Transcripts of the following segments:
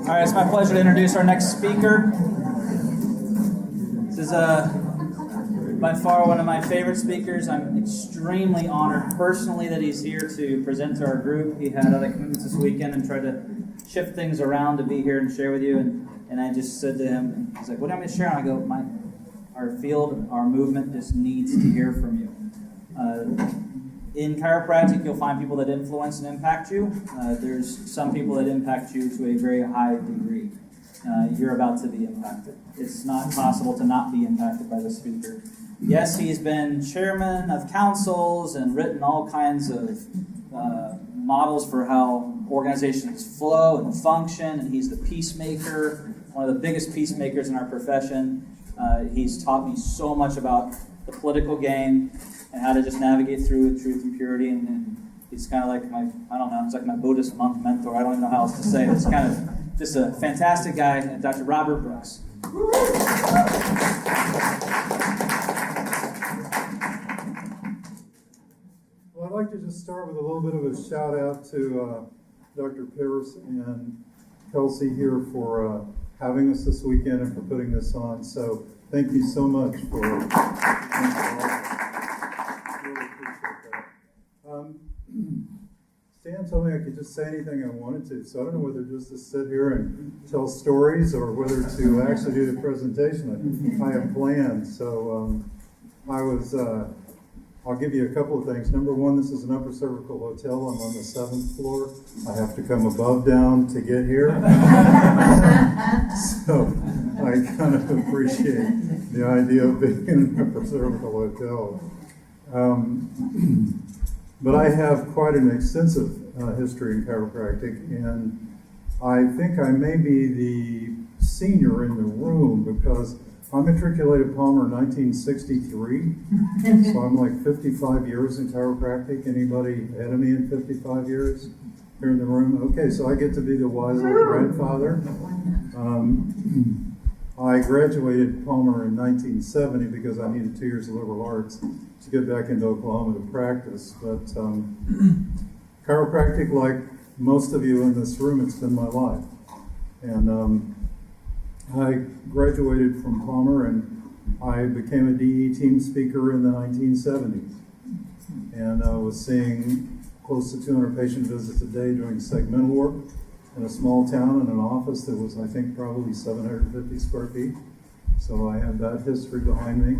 All right, it's my pleasure to introduce our next speaker. This is by far one of my favorite speakers. I'm extremely honored personally that he's here to present to our group. He had other commitments this weekend and tried to shift things around to be here and share with you. And I just said to him, he's like, what do you want me to share? And I go, our field, our movement just needs to hear from you. In chiropractic, you'll find people that influence and impact you. There's some people that impact you to a very high degree. You're about to be impacted. It's not possible to not be impacted by the speaker. Yes, he's been chairman of councils and written all kinds of models for how organizations flow and function, and he's the peacemaker, one of the biggest peacemakers in our profession. He's taught me so much about the political game and how to just navigate through with truth and purity, and he's kind of like he's like my Buddhist monk mentor. I don't even know how else to say it. It's kind of just a fantastic guy, Dr. Robert Brooks. Well, I'd like to just start with a little bit of a shout out to Dr. Pierce and Kelsey here for having us this weekend and for putting this on. So thank you so much for really appreciate that. Stan told me I could just say anything I wanted to, so I don't know whether just to sit here and tell stories or whether to actually do the presentation. I have planned, so I'll give you a couple of things. Number one, this is an upper cervical hotel. I'm on the 7th floor. I have to come above down to get here. So I kind of appreciate the idea of being in an upper cervical hotel. But I have quite an extensive history in chiropractic, and I think I may be the senior in the room because I matriculated Palmer in 1963, so I'm like 55 years in chiropractic. Anybody ahead of me in 55 years here in the room? Okay, so I get to be the wise old grandfather. I graduated Palmer in 1970 because I needed 2 years of liberal arts to get back into Oklahoma to practice. But chiropractic, like most of you in this room, it's been my life. And I graduated from Palmer and I became a DE team speaker in the 1970s. And I was seeing close to 200 patient visits a day doing segmental work in a small town in an office that was, I think, probably 750 square feet. So I have that history behind me.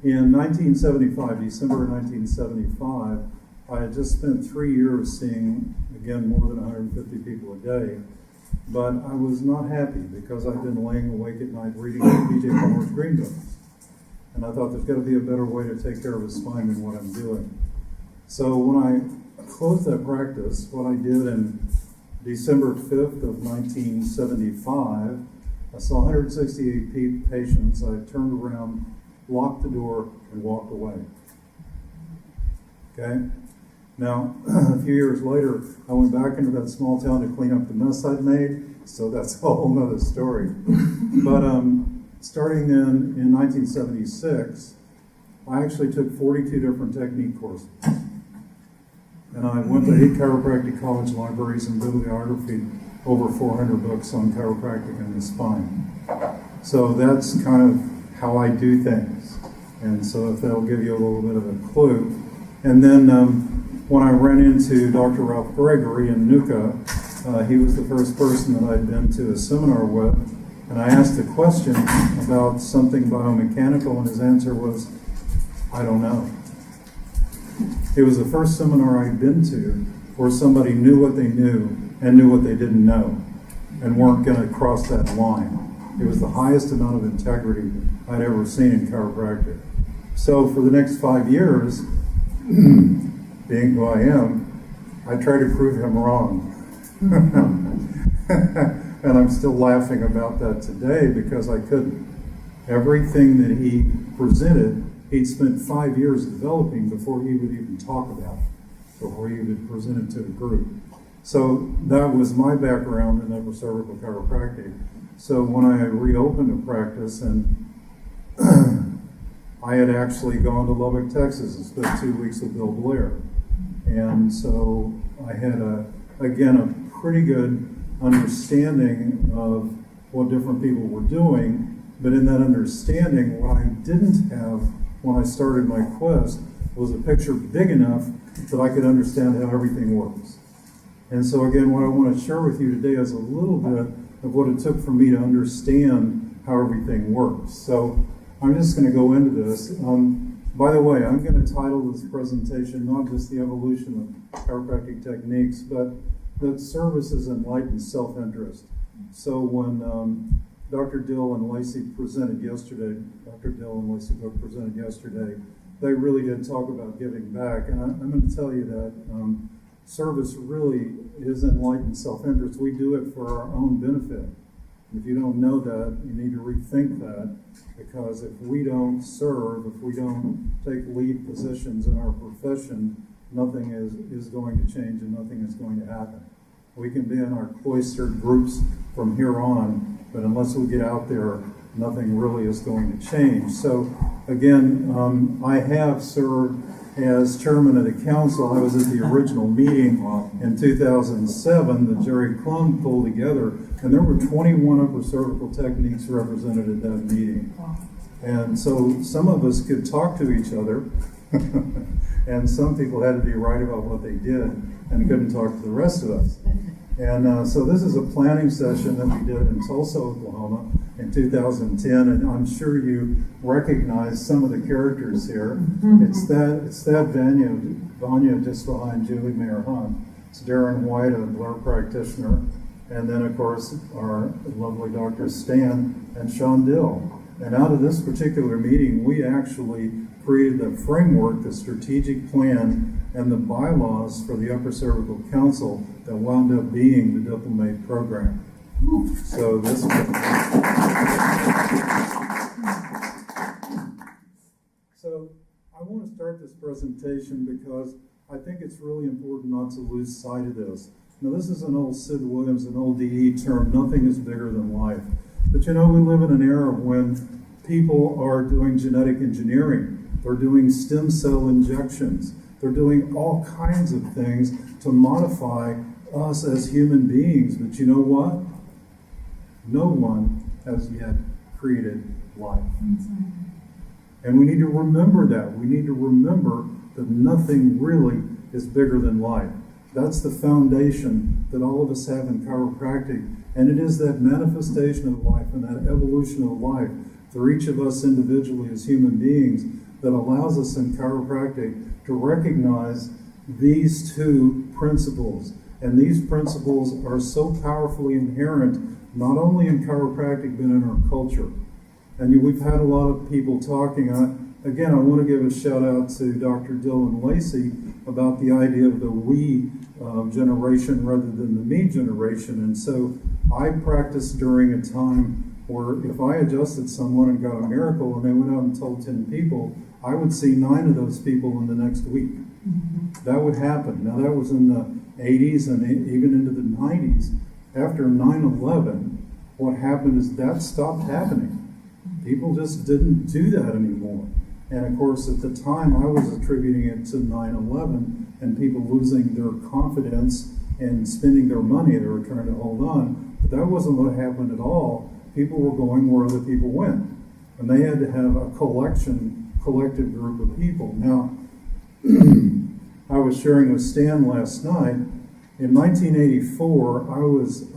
In 1975, December of 1975, I had just spent 3 years seeing, again, more than 150 people a day. But I was not happy because I'd been laying awake at night reading B.J. Palmer's Green Books. And I thought there's got to be a better way to take care of his spine than what I'm doing. So when I closed that practice, what I did in December 5th of 1975, I saw 168 patients. I turned around, locked the door, and walked away. Okay? Now, a few years later, I went back into that small town to clean up the mess I'd made, so that's a whole nother story. But starting then in 1976, I actually took 42 different technique courses. And I went to 8 chiropractic college libraries and bibliography, over 400 books on chiropractic and the spine. So that's kind of how I do things. And so if that'll give you a little bit of a clue. And then when I ran into Dr. Ralph Gregory in Nuka, he was the first person that I'd been to a seminar with, and I asked a question about something biomechanical, and his answer was, I don't know. It was the first seminar I'd been to where somebody knew what they knew and knew what they didn't know and weren't going to cross that line. It was the highest amount of integrity I'd ever seen in chiropractic. So for the next 5 years, being who I am, I try to prove him wrong. And I'm still laughing about that today because I couldn't. Everything that he presented, he'd spent 5 years developing before he would even talk about it, before he would present it to a group. So that was my background in upper cervical chiropractic. So when I reopened a practice, and I had actually gone to Lubbock, Texas and spent 2 weeks with Bill Blair. And so I had, a pretty good understanding of what different people were doing. But in that understanding, what I didn't have when I started my quest was a picture big enough that I could understand how everything works. And so again, what I want to share with you today is a little bit of what it took for me to understand how everything works. So I'm just going to go into this. By the way, I'm going to title this presentation not just the evolution of chiropractic techniques, but that service is enlightened self-interest. So when Dr. Dill and Lacey presented yesterday, they really did talk about giving back. And I'm going to tell you that service really is enlightened self-interest. We do it for our own benefit. If you don't know that, you need to rethink that, because if we don't serve, if we don't take lead positions in our profession, nothing is going to change and nothing is going to happen. We can be in our cloistered groups from here on, but unless we get out there, nothing really is going to change. So again, I have served as chairman of the council. I was at the original meeting in 2007 that Jerry Klum pulled together, and there were 21 upper cervical techniques represented at that meeting. And so some of us could talk to each other, and some people had to be right about what they did and couldn't talk to the rest of us. And so this is a planning session that we did in Tulsa, Oklahoma in 2010, and I'm sure you recognize some of the characters here. It's that Vanya just behind Julie Mayer Hunt. It's Darren White, a Blair practitioner, and then of course our lovely Dr. Stan and Sean Dill. And out of this particular meeting, we actually created the framework, the strategic plan, and the bylaws for the Upper Cervical Council that wound up being the Diplomate program. So this. So I want to start this presentation because I think it's really important not to lose sight of this. Now, this is an old Sid Williams, an old DE term, nothing is bigger than life. But you know, we live in an era when people are doing genetic engineering. They're doing stem cell injections. They're doing all kinds of things to modify us as human beings. But you know what? No one has yet created life. And we need to remember that. We need to remember that nothing really is bigger than life. That's the foundation that all of us have in chiropractic. And it is that manifestation of life and that evolution of life through each of us individually as human beings that allows us in chiropractic to recognize these two principles. And these principles are so powerfully inherent, not only in chiropractic, but in our culture. And we've had a lot of people talking. Again, I want to give a shout out to Dr. Dill and Lacey about the idea of the we generation rather than the me generation. And so I practiced during a time where if I adjusted someone and got a miracle and they went out and told 10 people, I would see 9 of those people in the next week. That would happen. Now that was in the 80s and even into the 90s. After 9/11, what happened is that stopped happening. People just didn't do that anymore. And of course, at the time, I was attributing it to 9/11 and people losing their confidence and spending their money. They were trying to hold on. But that wasn't what happened at all. People were going where other people went. And they had to have a collective group of people. Now, I was sharing with Stan last night. In 1984,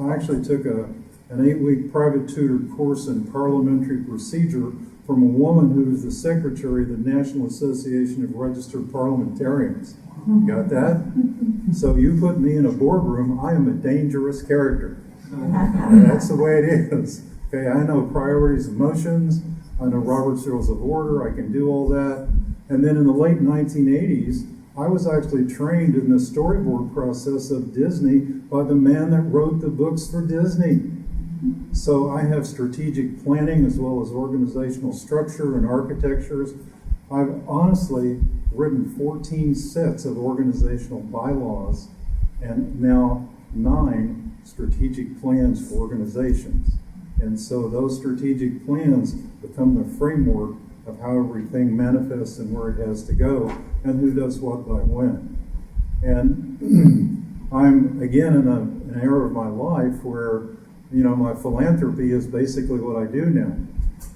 I actually took an 8-week private tutored course in parliamentary procedure from a woman who was the secretary of the National Association of Registered Parliamentarians. Got that? So you put me in a boardroom, I am a dangerous character. That's the way it is. Okay, I know priorities and motions, I know Robert's Rules of Order, I can do all that. And then in the late 1980s, I was actually trained in the storyboard process of Disney by the man that wrote the books for Disney. So I have strategic planning as well as organizational structure and architectures. I've honestly written 14 sets of organizational bylaws and now 9 strategic plans for organizations. And so those strategic plans become the framework of how everything manifests and where it has to go and who does what by when. And I'm again in an an era of my life where, my philanthropy is basically what I do now.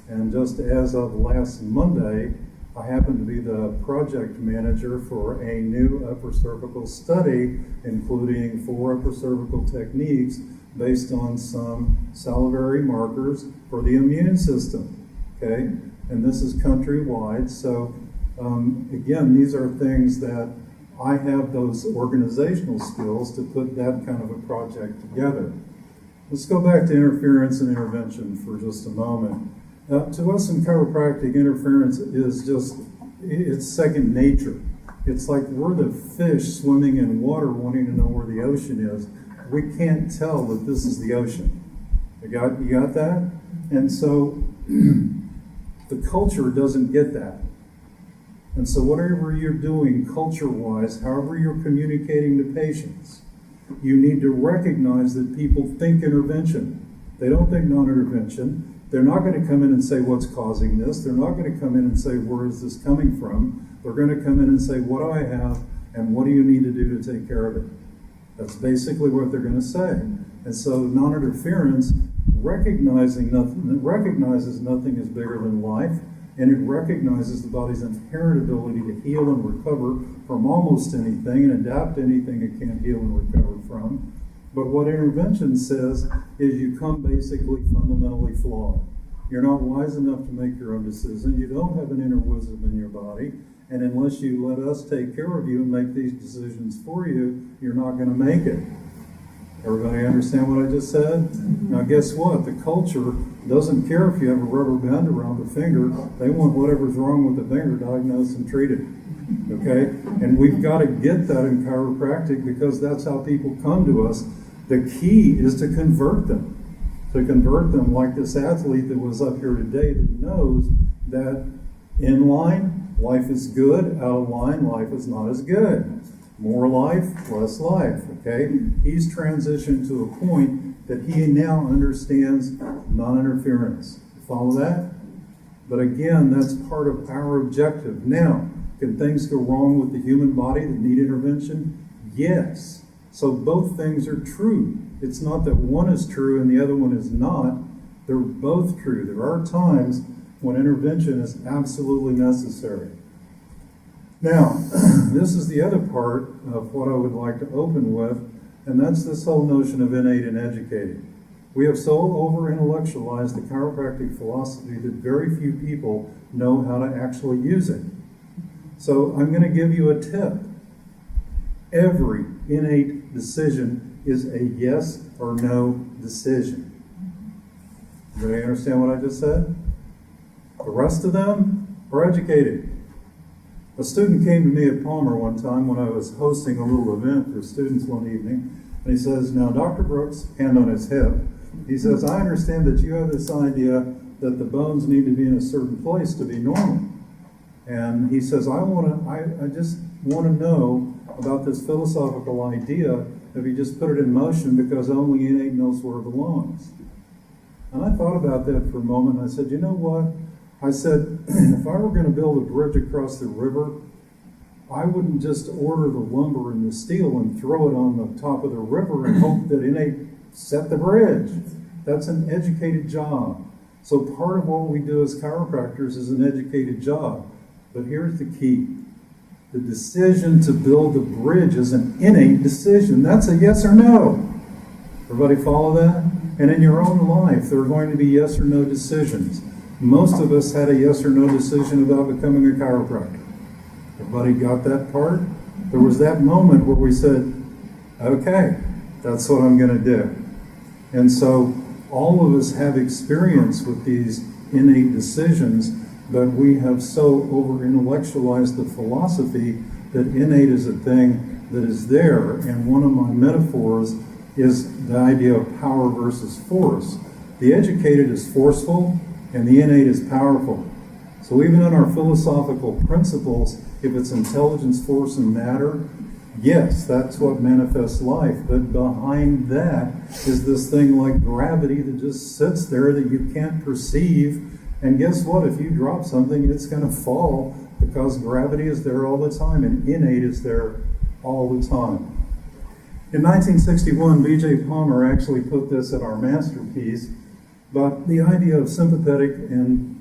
And just as of last Monday, I happen to be the project manager for a new upper cervical study, including 4 upper cervical techniques based on some salivary markers for the immune system, okay? And this is countrywide, so again, these are things that I have those organizational skills to put that kind of a project together. Let's go back to interference and intervention for just a moment. To us in chiropractic, interference is it's second nature. It's like we're the fish swimming in water wanting to know where the ocean is. We can't tell that this is the ocean. You got that? And so the culture doesn't get that. And so whatever you're doing culture-wise, however you're communicating to patients, you need to recognize that people think intervention. They don't think non-intervention. They're not going to come in and say what's causing this. They're not going to come in and say where is this coming from. They're going to come in and say what do I have and what do you need to do to take care of it. That's basically what they're going to say. And so non-interference recognizes nothing is bigger than life, and it recognizes the body's inherent ability to heal and recover from almost anything and adapt to anything it can't heal and recover from. But what intervention says is you come basically fundamentally flawed. You're not wise enough to make your own decision. You don't have an inner wisdom in your body. And unless you let us take care of you and make these decisions for you, you're not going to make it. Everybody understand what I just said? Now guess what? The culture doesn't care if you have a rubber band around the finger. They want whatever's wrong with the finger diagnosed and treated. Okay? And we've got to get that in chiropractic because that's how people come to us. The key is to convert them. To convert them like this athlete that was up here today that knows that in line, life is good. Out of line, life is not as good. More life, less life. Okay? He's transitioned to a point that he now understands non-interference. Follow that? But again, that's part of our objective. Now, can things go wrong with the human body that need intervention? Yes. So both things are true. It's not that one is true and the other one is not. They're both true. There are times when intervention is absolutely necessary. Now, this is the other part of what I would like to open with, and that's this whole notion of innate and educated. We have so over-intellectualized the chiropractic philosophy that very few people know how to actually use it. So I'm going to give you a tip. Every innate decision is a yes or no decision. Everybody understand what I just said? The rest of them are educated. A student came to me at Palmer one time when I was hosting a little event for students one evening, and he says, now Dr. Brooks, hand on his hip, he says, I understand that you have this idea that the bones need to be in a certain place to be normal. And he says, I just want to know about this philosophical idea if you just put it in motion because only innate knows where it belongs. And I thought about that for a moment, and I said, you know what? I said, if I were going to build a bridge across the river, I wouldn't just order the lumber and the steel and throw it on the top of the river and hope that innate set the bridge. That's an educated job. So part of what we do as chiropractors is an educated job. But here's the key. The decision to build the bridge is an innate decision. That's a yes or no. Everybody follow that? And in your own life, there are going to be yes or no decisions. Most of us had a yes or no decision about becoming a chiropractor. Everybody got that part? There was that moment where we said, okay, that's what I'm going to do. And so all of us have experience with these innate decisions, but we have so over-intellectualized the philosophy that innate is a thing that is there. And one of my metaphors is the idea of power versus force. The educated is forceful, and the innate is powerful. So even in our philosophical principles, if it's intelligence, force, and matter, yes, that's what manifests life. But behind that is this thing like gravity that just sits there that you can't perceive. And guess what? If you drop something, it's going to fall because gravity is there all the time and innate is there all the time. In 1961, B.J. Palmer actually put this at our masterpiece, but the idea of sympathetic and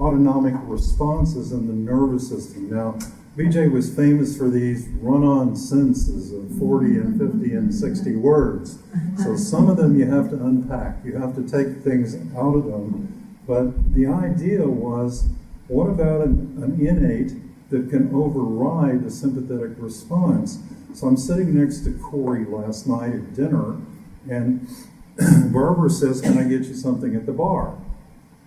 autonomic responses in the nervous system. Now, B.J. was famous for these run-on sentences of 40 and 50 and 60 words. So some of them you have to unpack. You have to take things out of them. But the idea was, what about an innate that can override a sympathetic response? So I'm sitting next to Corey last night at dinner, and Barbara says, "Can I get you something at the bar?"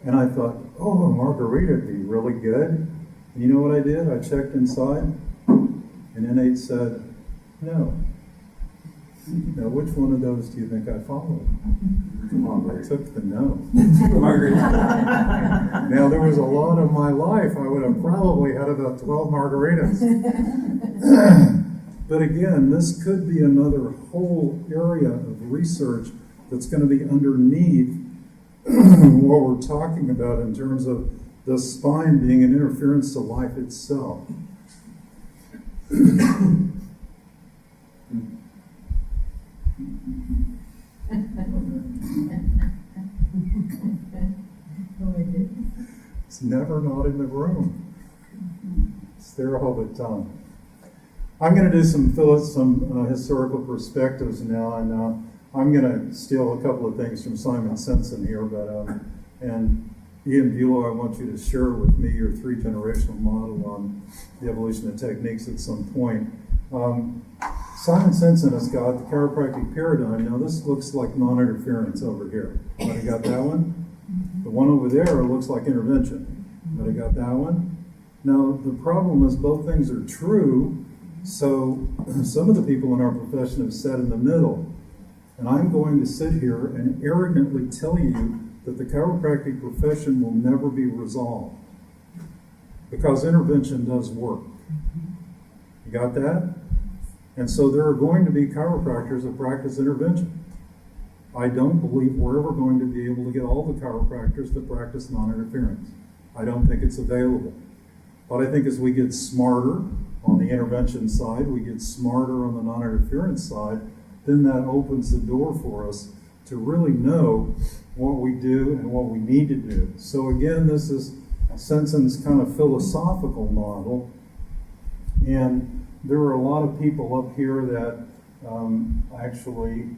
And I thought, oh, a margarita would be really good. And you know what I did? I checked inside, and innate said, no. Now, which one of those do you think I followed? I took the no. Margarita. Now, there was a lot of my life. I would have probably had about 12 margaritas. But again, this could be another whole area of research that's going to be underneath what we're talking about in terms of the spine being an interference to life itself. It's never not in the room. It's there all the time. I'm going to do some historical perspectives now, and I'm going to steal a couple of things from Simon Simpson here, and Ian Buelow, I want you to share with me your three-generational model on the evolution of techniques at some point. Simon Simpson has got the chiropractic paradigm. Now, this looks like non-interference over here. Anybody got that one? The one over there looks like intervention. Anybody got that one? Now, the problem is both things are true, so some of the people in our profession have sat in the middle. And I'm going to sit here and arrogantly tell you that the chiropractic profession will never be resolved, because intervention does work. You got that? And so there are going to be chiropractors that practice intervention. I don't believe we're ever going to be able to get all the chiropractors that practice non-interference. I don't think it's available. But I think as we get smarter on the intervention side, we get smarter on the non-interference side, then that opens the door for us to really know what we do and what we need to do. So again, this is Simpson's kind of philosophical model, and there are a lot of people up here that actually,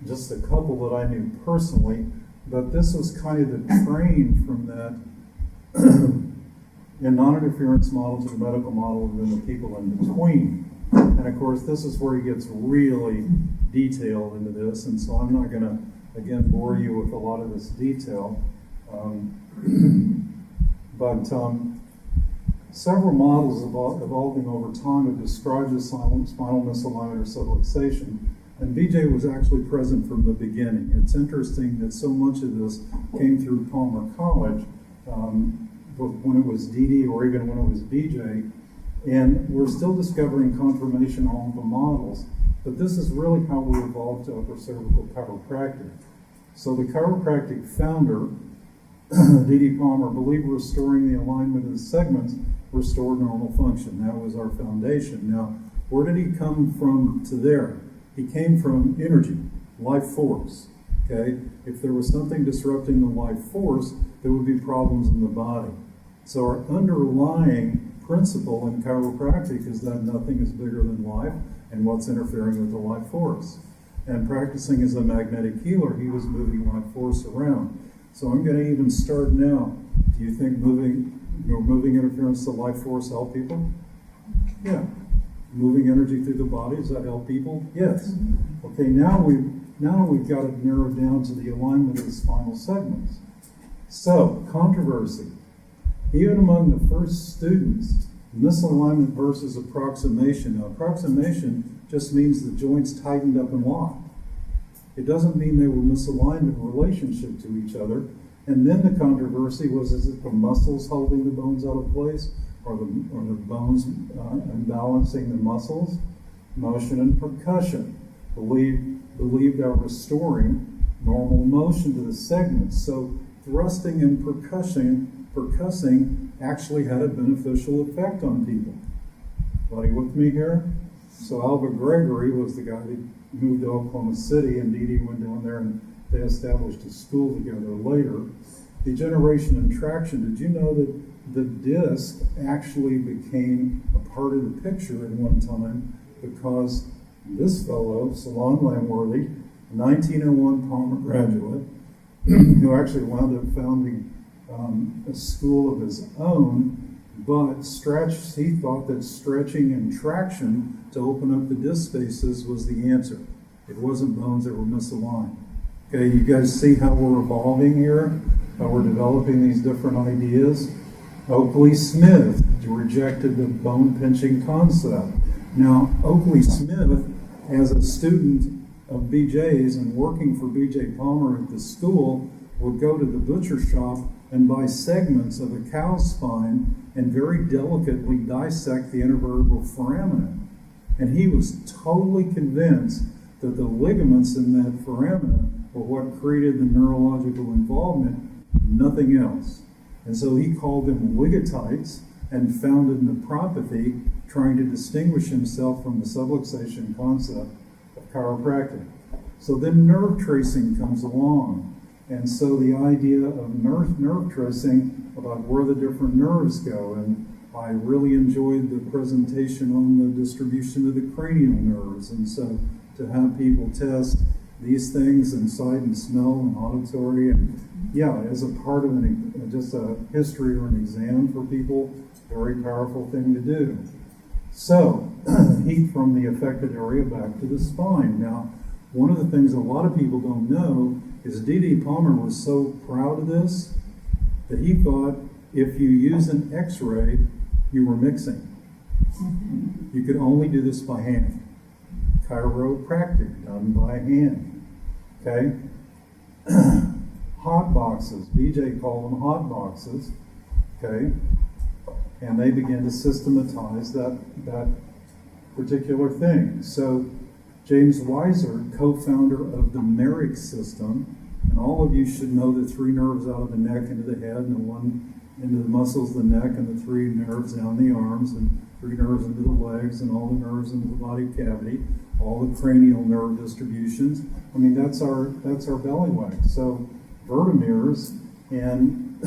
just a couple that I knew personally, but this was kind of the train from that in non-interference model to the medical model, and then the people in between. And of course, this is where he gets really detailed into this, and so I'm not going to, again, bore you with a lot of this detail. But several models evolving over time have described this spinal misalignment or subluxation, and BJ was actually present from the beginning. It's interesting that so much of this came through Palmer College, when it was DD or even when it was BJ, and we're still discovering confirmation on all the models, but this is really how we evolved to upper cervical chiropractic. So the chiropractic founder, D.D. Palmer, believed restoring the alignment of the segments restored normal function. That was our foundation. Now, where did he come from to there? He came from energy, life force. Okay? If there was something disrupting the life force, there would be problems in the body. So our underlying principle in chiropractic is that nothing is bigger than life and what's interfering with the life force. And practicing as a magnetic healer, he was moving life force around. So I'm going to even start now. Do you think moving interference to life force help people? Yeah. Moving energy through the body, does that help people? Yes. Okay, now we've got it narrowed down to the alignment of the spinal segments. So, controversy. Even among the first students, misalignment versus approximation. Now, approximation just means the joints tightened up and locked. It doesn't mean they were misaligned in relationship to each other. And then the controversy was, is it the muscles holding the bones out of place, or the bones unbalancing the muscles? Motion and percussion believed are restoring normal motion to the segments. So thrusting and percussing actually had a beneficial effect on people. Everybody with me here? So Alva Gregory was the guy that moved to Oklahoma City, and Dee Dee went down there and they established a school together later. Degeneration and traction, did you know that the disc actually became a part of the picture at one time because this fellow, Salon Langworthy, a 1901 Palmer graduate, who actually wound up founding a school of his own, but he thought that stretching and traction to open up the disc spaces was the answer. It wasn't bones that were misaligned. Okay, you guys see how we're evolving here? How we're developing these different ideas? Oakley Smith rejected the bone pinching concept. Now, Oakley Smith, as a student of BJ's and working for BJ Palmer at the school, would go to the butcher shop and buy segments of a cow's spine and very delicately dissect the intervertebral foramina. And he was totally convinced that the ligaments in that foramina were what created the neurological involvement, nothing else. And so he called them ligotites and founded nephropathy, trying to distinguish himself from the subluxation concept of chiropractic. So then nerve tracing comes along. And so the idea of nerve tracing about where the different nerves go. And I really enjoyed the presentation on the distribution of the cranial nerves. And so to have people test these things in sight and smell and auditory, and yeah, as a part of just a history or an exam for people, very powerful thing to do. So, heat from the affected area back to the spine. Now, one of the things a lot of people don't know is D.D. Palmer was so proud of this that he thought if you use an x-ray, you were mixing. You could only do this by hand. Chiropractic, done by hand. Okay? Hot boxes. BJ called them hot boxes. Okay? And they began to systematize that particular thing. So James Weiser, co-founder of the Merrick system, and all of you should know the three nerves out of the neck into the head, and the one into the muscles of the neck, and the three nerves down the arms, and three nerves into the legs, and all the nerves into the body cavity, all the cranial nerve distributions. I mean, that's our belly wax. So vertemirs and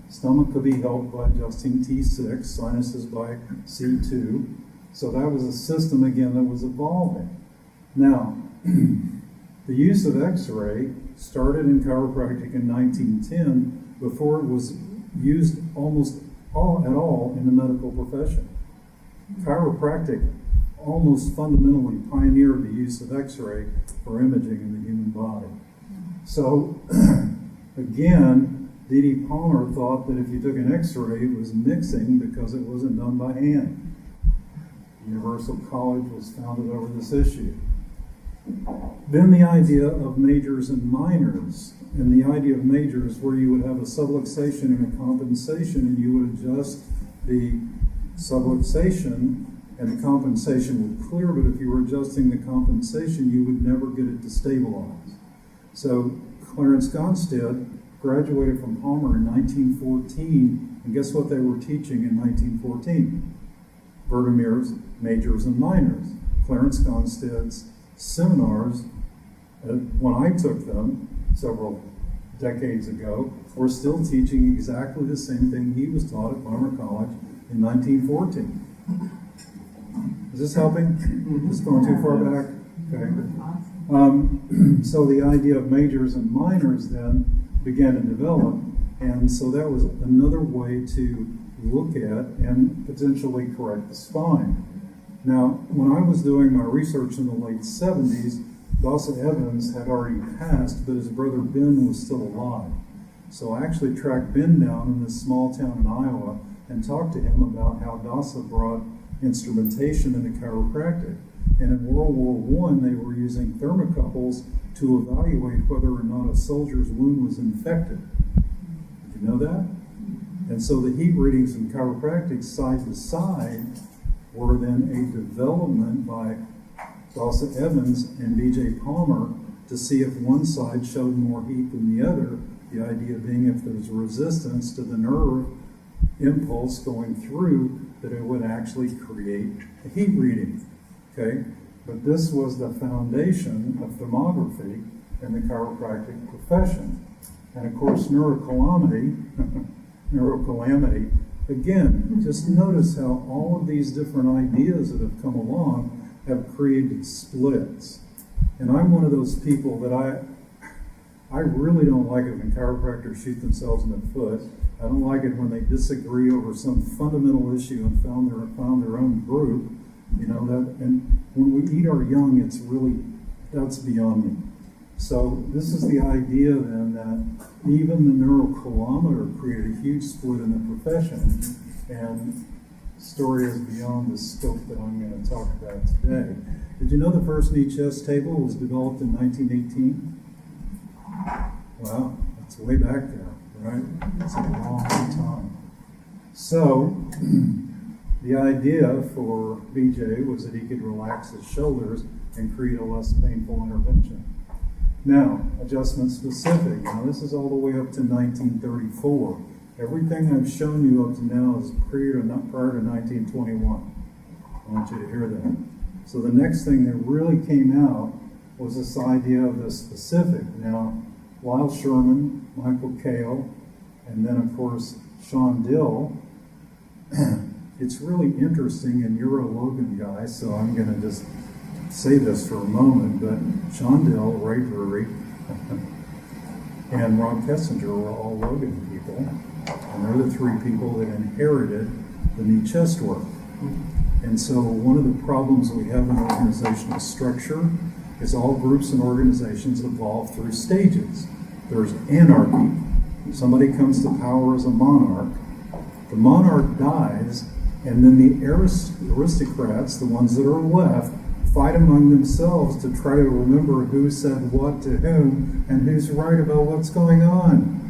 stomach could be helped by adjusting T6, sinuses by C2. So that was a system, again, that was evolving. Now, the use of X-ray started in chiropractic in 1910 before it was used almost at all in the medical profession. Chiropractic almost fundamentally pioneered the use of X-ray for imaging in the human body. So, again, D.D. Palmer thought that if you took an X-ray, it was mixing because it wasn't done by hand. Universal College was founded over this issue. Then the idea of majors and minors. And the idea of majors where you would have a subluxation and a compensation, and you would adjust the subluxation and the compensation would clear, but if you were adjusting the compensation, you would never get it to stabilize. So Clarence Gonstead graduated from Palmer in 1914, and guess what they were teaching in 1914? Vertemirs, majors, and minors. Clarence Gonstead's seminars, when I took them several decades ago, were still teaching exactly the same thing he was taught at Palmer College in 1914. Is this helping? Is this going too far back? Okay. So the idea of majors and minors then began to develop, and so that was another way to look at and potentially correct the spine. Now, when I was doing my research in the late 70s, Dawson Evans had already passed, but his brother Ben was still alive. So I actually tracked Ben down in this small town in Iowa and talked to him about how Dawson brought instrumentation into chiropractic. And in World War I, they were using thermocouples to evaluate whether or not a soldier's wound was infected. Did you know that? And so the heat readings in chiropractic side to side were then a development by Dawson Evans and B.J. Palmer to see if one side showed more heat than the other. The idea being if there's resistance to the nerve impulse going through, that it would actually create a heat reading. Okay? But this was the foundation of thermography in the chiropractic profession. And of course, neurocalamity, again, just notice how all of these different ideas that have come along have created splits. And I'm one of those people that I really don't like it when chiropractors shoot themselves in the foot. I don't like it when they disagree over some fundamental issue and found their own group. You know that, and when we eat our young, that's beyond me. So this is the idea then that even the neurocolometer created a huge split in the profession, and the story is beyond the scope that I'm going to talk about today. Did you know the first knee chest table was developed in 1918? Wow, that's way back there, right? That's a long time. So the idea for BJ was that he could relax his shoulders and create a less painful intervention. Now, adjustment specific. Now, this is all the way up to 1934. Everything I've shown you up to now is prior to 1921. I want you to hear that. So the next thing that really came out was this idea of the specific. Now, Lyle Sherman, Michael Kale, and then, of course, Sean Dill. It's really interesting, and you're a Logan guy, so I'm going to just say this for a moment, but Sean Dill, Ray Drury, and Rob Kessinger were all Logan people, and they're the three people that inherited the knee chest work. And so one of the problems we have in organizational structure is all groups and organizations evolve through stages. There's anarchy. Somebody comes to power as a monarch. The monarch dies, and then the aristocrats, the ones that are left, fight among themselves to try to remember who said what to whom and who's right about what's going on.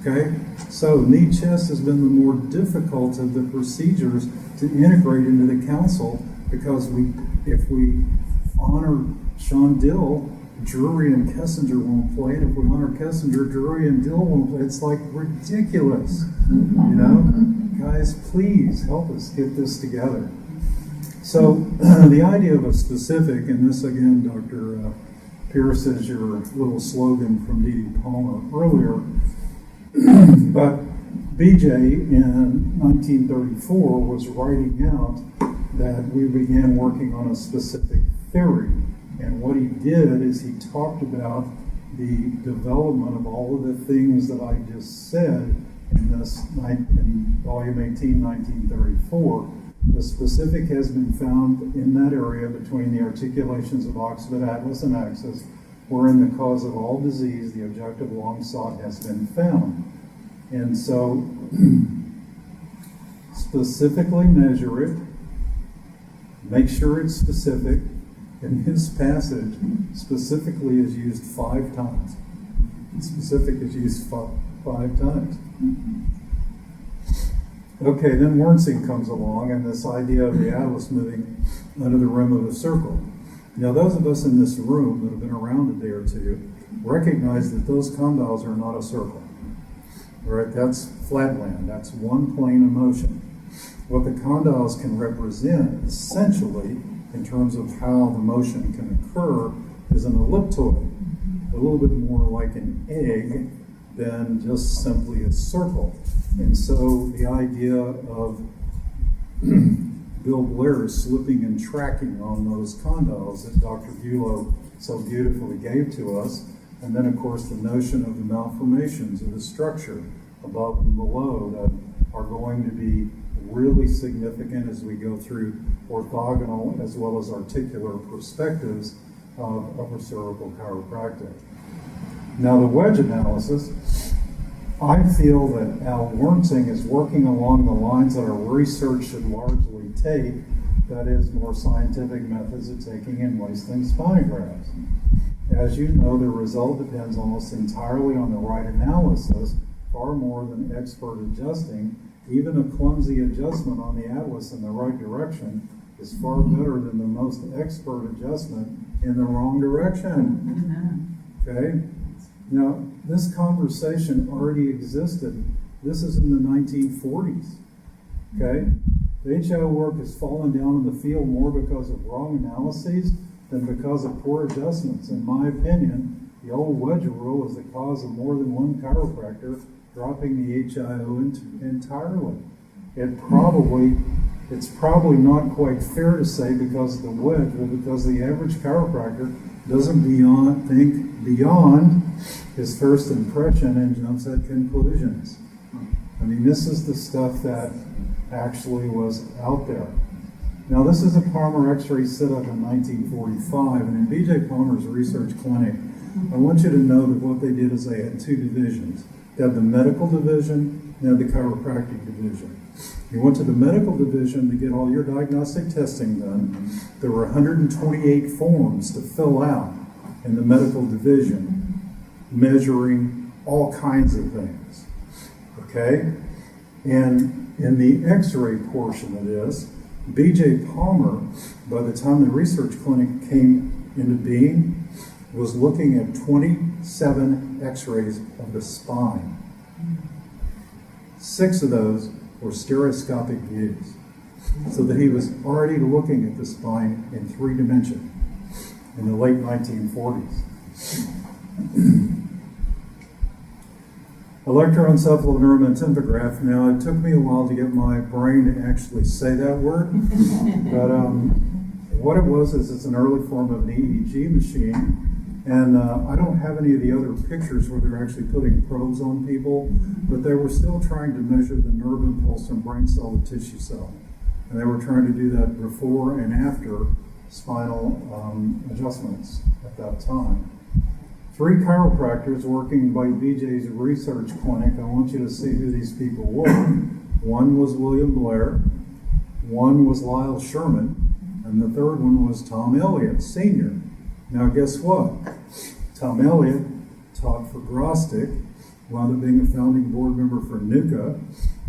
Okay? So knee chest has been the more difficult of the procedures to integrate into the council, because if we honor Sean Dill, Drury and Kessinger won't play it. If we honor Kessinger, Drury and Dill won't play it. It's like ridiculous. You know? Guys, please help us get this together. So the idea of a specific, and this again, Dr. Pierce, is your little slogan from D.D. Palmer earlier, but BJ in 1934 was writing out that we began working on a specific theory. And what he did is he talked about the development of all of the things that I just said in volume 18, 1934. The specific has been found in that area between the articulations of occiput, atlas, and axis, wherein the cause of all disease, the objective long sought, has been found. And so, specifically measure it, make sure it's specific. In this passage, specifically is used 5 times. Specific is used 5 times. Okay, then Wernzing comes along, and this idea of the atlas moving under the rim of a circle. Now, those of us in this room that have been around a day or two recognize that those condyles are not a circle. All right, that's flatland. That's one plane of motion. What the condyles can represent, essentially, in terms of how the motion can occur, is an elliptoid, a little bit more like an egg than just simply a circle. And so the idea of Bill Blair slipping and tracking on those condyles that Dr. Bulow so beautifully gave to us, and then of course the notion of the malformations of the structure above and below that are going to be really significant as we go through orthogonal as well as articular perspectives of upper cervical chiropractic. Now the wedge analysis, I feel that Al Wernzing is working along the lines that our research should largely take, that is, more scientific methods of taking and wasting spinographs. As you know, the result depends almost entirely on the right analysis, far more than expert adjusting. Even a clumsy adjustment on the atlas in the right direction is far better than the most expert adjustment in the wrong direction. Okay? Now, this conversation already existed. This is in the 1940s. Okay? The HIO work has fallen down in the field more because of wrong analyses than because of poor adjustments. In my opinion, the old wedge rule is the cause of more than one chiropractor dropping the HIO entirely. It's probably not quite fair to say because of the wedge, but because the average chiropractor doesn't think beyond his first impression and jumps at conclusions. I mean, this is the stuff that actually was out there. Now, this is a Palmer X-ray set up in 1945, and in B.J. Palmer's research clinic, I want you to know that what they did is they had two divisions. They had the medical division and they had the chiropractic division. You went to the medical division to get all your diagnostic testing done. There were 128 forms to fill out in the medical division, measuring all kinds of things. Okay? And in the X-ray portion of this, B.J. Palmer, by the time the research clinic came into being, was looking at 27 X-rays of the spine. 6 of those were stereoscopic views, so that he was already looking at the spine in 3 dimensions in the late 1940s. Electroencephalogram neuromagnetograph. Now, it took me a while to get my brain to actually say that word, but what it was is it's an early form of an EEG machine, and I don't have any of the other pictures where they're actually putting probes on people, but they were still trying to measure the nerve impulse from brain cell to tissue cell, and they were trying to do that before and after spinal adjustments at that time. 3 chiropractors working by BJ's research clinic. I want you to see who these people were. One was William Blair, one was Lyle Sherman, and the third one was Tom Elliott, Sr. Now guess what? Tom Elliott taught for Grostic, wound up being a founding board member for NUCA.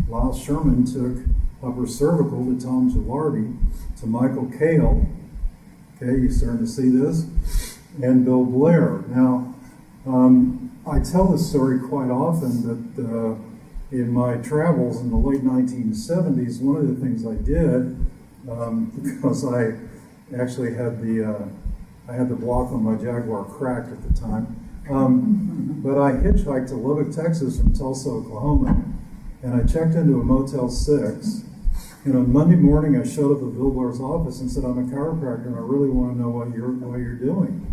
Lyle Sherman took upper cervical to Tom Gilardi, to Michael Kale. Okay, you're starting to see this? And Bill Blair. Now, I tell this story quite often that in my travels in the late 1970s, one of the things I did, because I actually had the block on my Jaguar cracked at the time, but I hitchhiked to Lubbock, Texas from Tulsa, Oklahoma, and I checked into a Motel 6, and on Monday morning I showed up at Bill Blair's office and said, I'm a chiropractor and I really want to know what you're doing.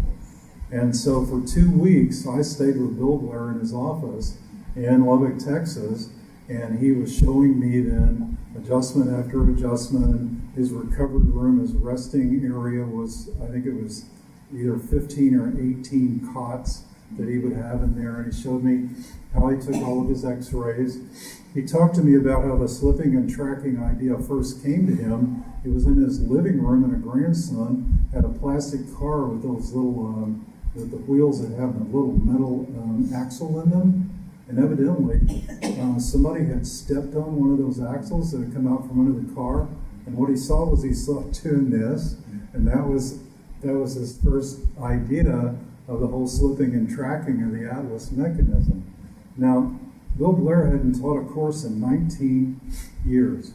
And so for 2 weeks, I stayed with Bill Blair in his office in Lubbock, Texas, and he was showing me then adjustment after adjustment. And his recovery room, his resting area was, I think it was either 15 or 18 cots that he would have in there. And he showed me how he took all of his x-rays. He talked to me about how the slipping and tracking idea first came to him. He was in his living room and a grandson had a plastic car with those little with the wheels that have a little metal axle in them, and evidently somebody had stepped on one of those axles that had come out from under the car, and what he saw doing this, and that was his first idea of the whole slipping and tracking of the Atlas mechanism. Now, Bill Blair hadn't taught a course in 19 years,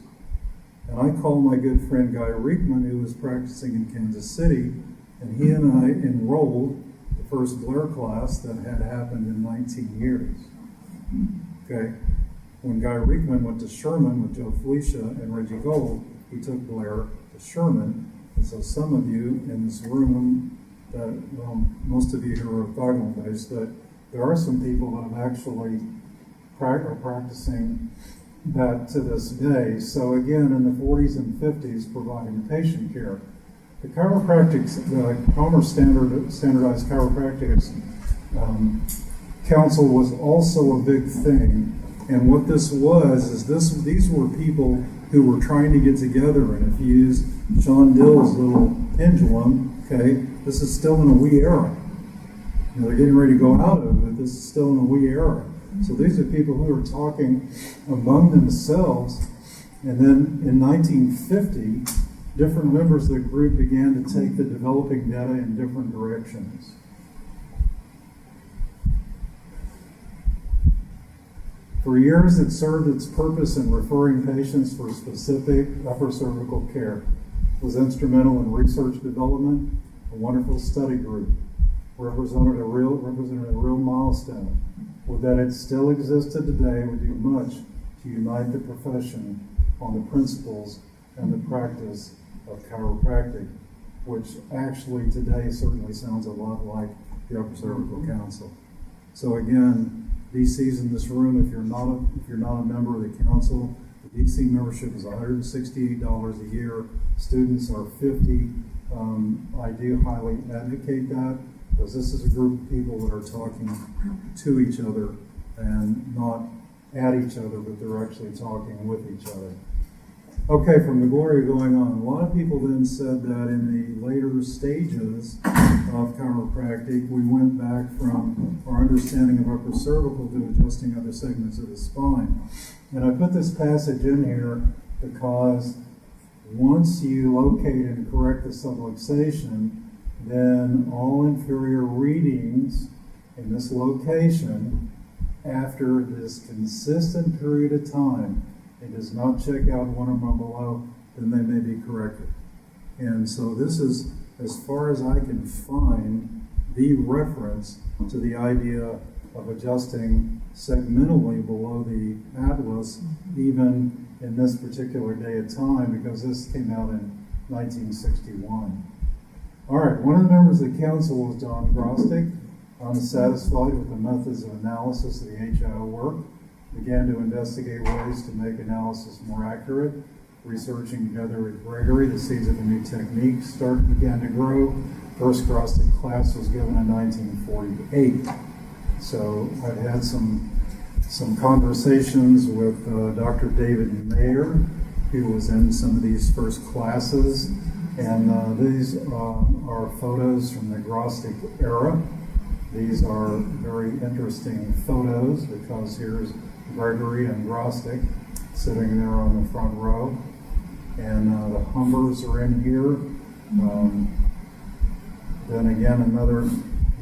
and I called my good friend Guy Riekman, who was practicing in Kansas City, and he and I enrolled first Blair class that had happened in 19 years. Okay, when Guy Riekman went to Sherman with Joe Felicia and Reggie Gold, he took Blair to Sherman. And so some of you in this room, most of you who are orthogonal based, that there are some people that have actually are practicing that to this day. So again, in the 40s and 50s, providing patient care. The chiropractic, Palmer Standardized Chiropractic Council was also a big thing. And what this was is these were people who were trying to get together. And if you use Sean Dill's little pendulum, okay, this is still in a wee era. You know, they're getting ready to go out of it. This is still in a wee era. So these are people who are talking among themselves. And then in 1950, different members of the group began to take the developing data in different directions. For years, it served its purpose in referring patients for specific upper cervical care. It was instrumental in research development, a wonderful study group, represented a real milestone. Would that it still existed today would do much to unite the profession on the principles and the practice of chiropractic, which actually today certainly sounds a lot like the Upper Cervical Council. So again, DC's in this room. If you're not a member of the council, the DC membership is $168 a year. Students are $50. I do highly advocate that, because this is a group of people that are talking to each other and not at each other, but they're actually talking with each other. Okay, from the glory going on, a lot of people then said that in the later stages of chiropractic, we went back from our understanding of upper cervical to adjusting other segments of the spine. And I put this passage in here because once you locate and correct the subluxation, then all inferior readings in this location, after this consistent period of time, it does not check out one or more below, then they may be corrected. And so this is, as far as I can find, the reference to the idea of adjusting segmentally below the atlas, even in this particular day of time, because this came out in 1961. All right, one of the members of the council was John Grostic, unsatisfied with the methods of analysis of the HIO work, began to investigate ways to make analysis more accurate. Researching together with Gregory, the seeds of a new technique began to grow. First Grostic class was given in 1948. So I've had some conversations with Dr. David Mayer, who was in some of these first classes. And these are photos from the Grostic era. These are very interesting photos because here's Gregory and Grostic sitting there on the front row. And the Humbers are in here. Then again, another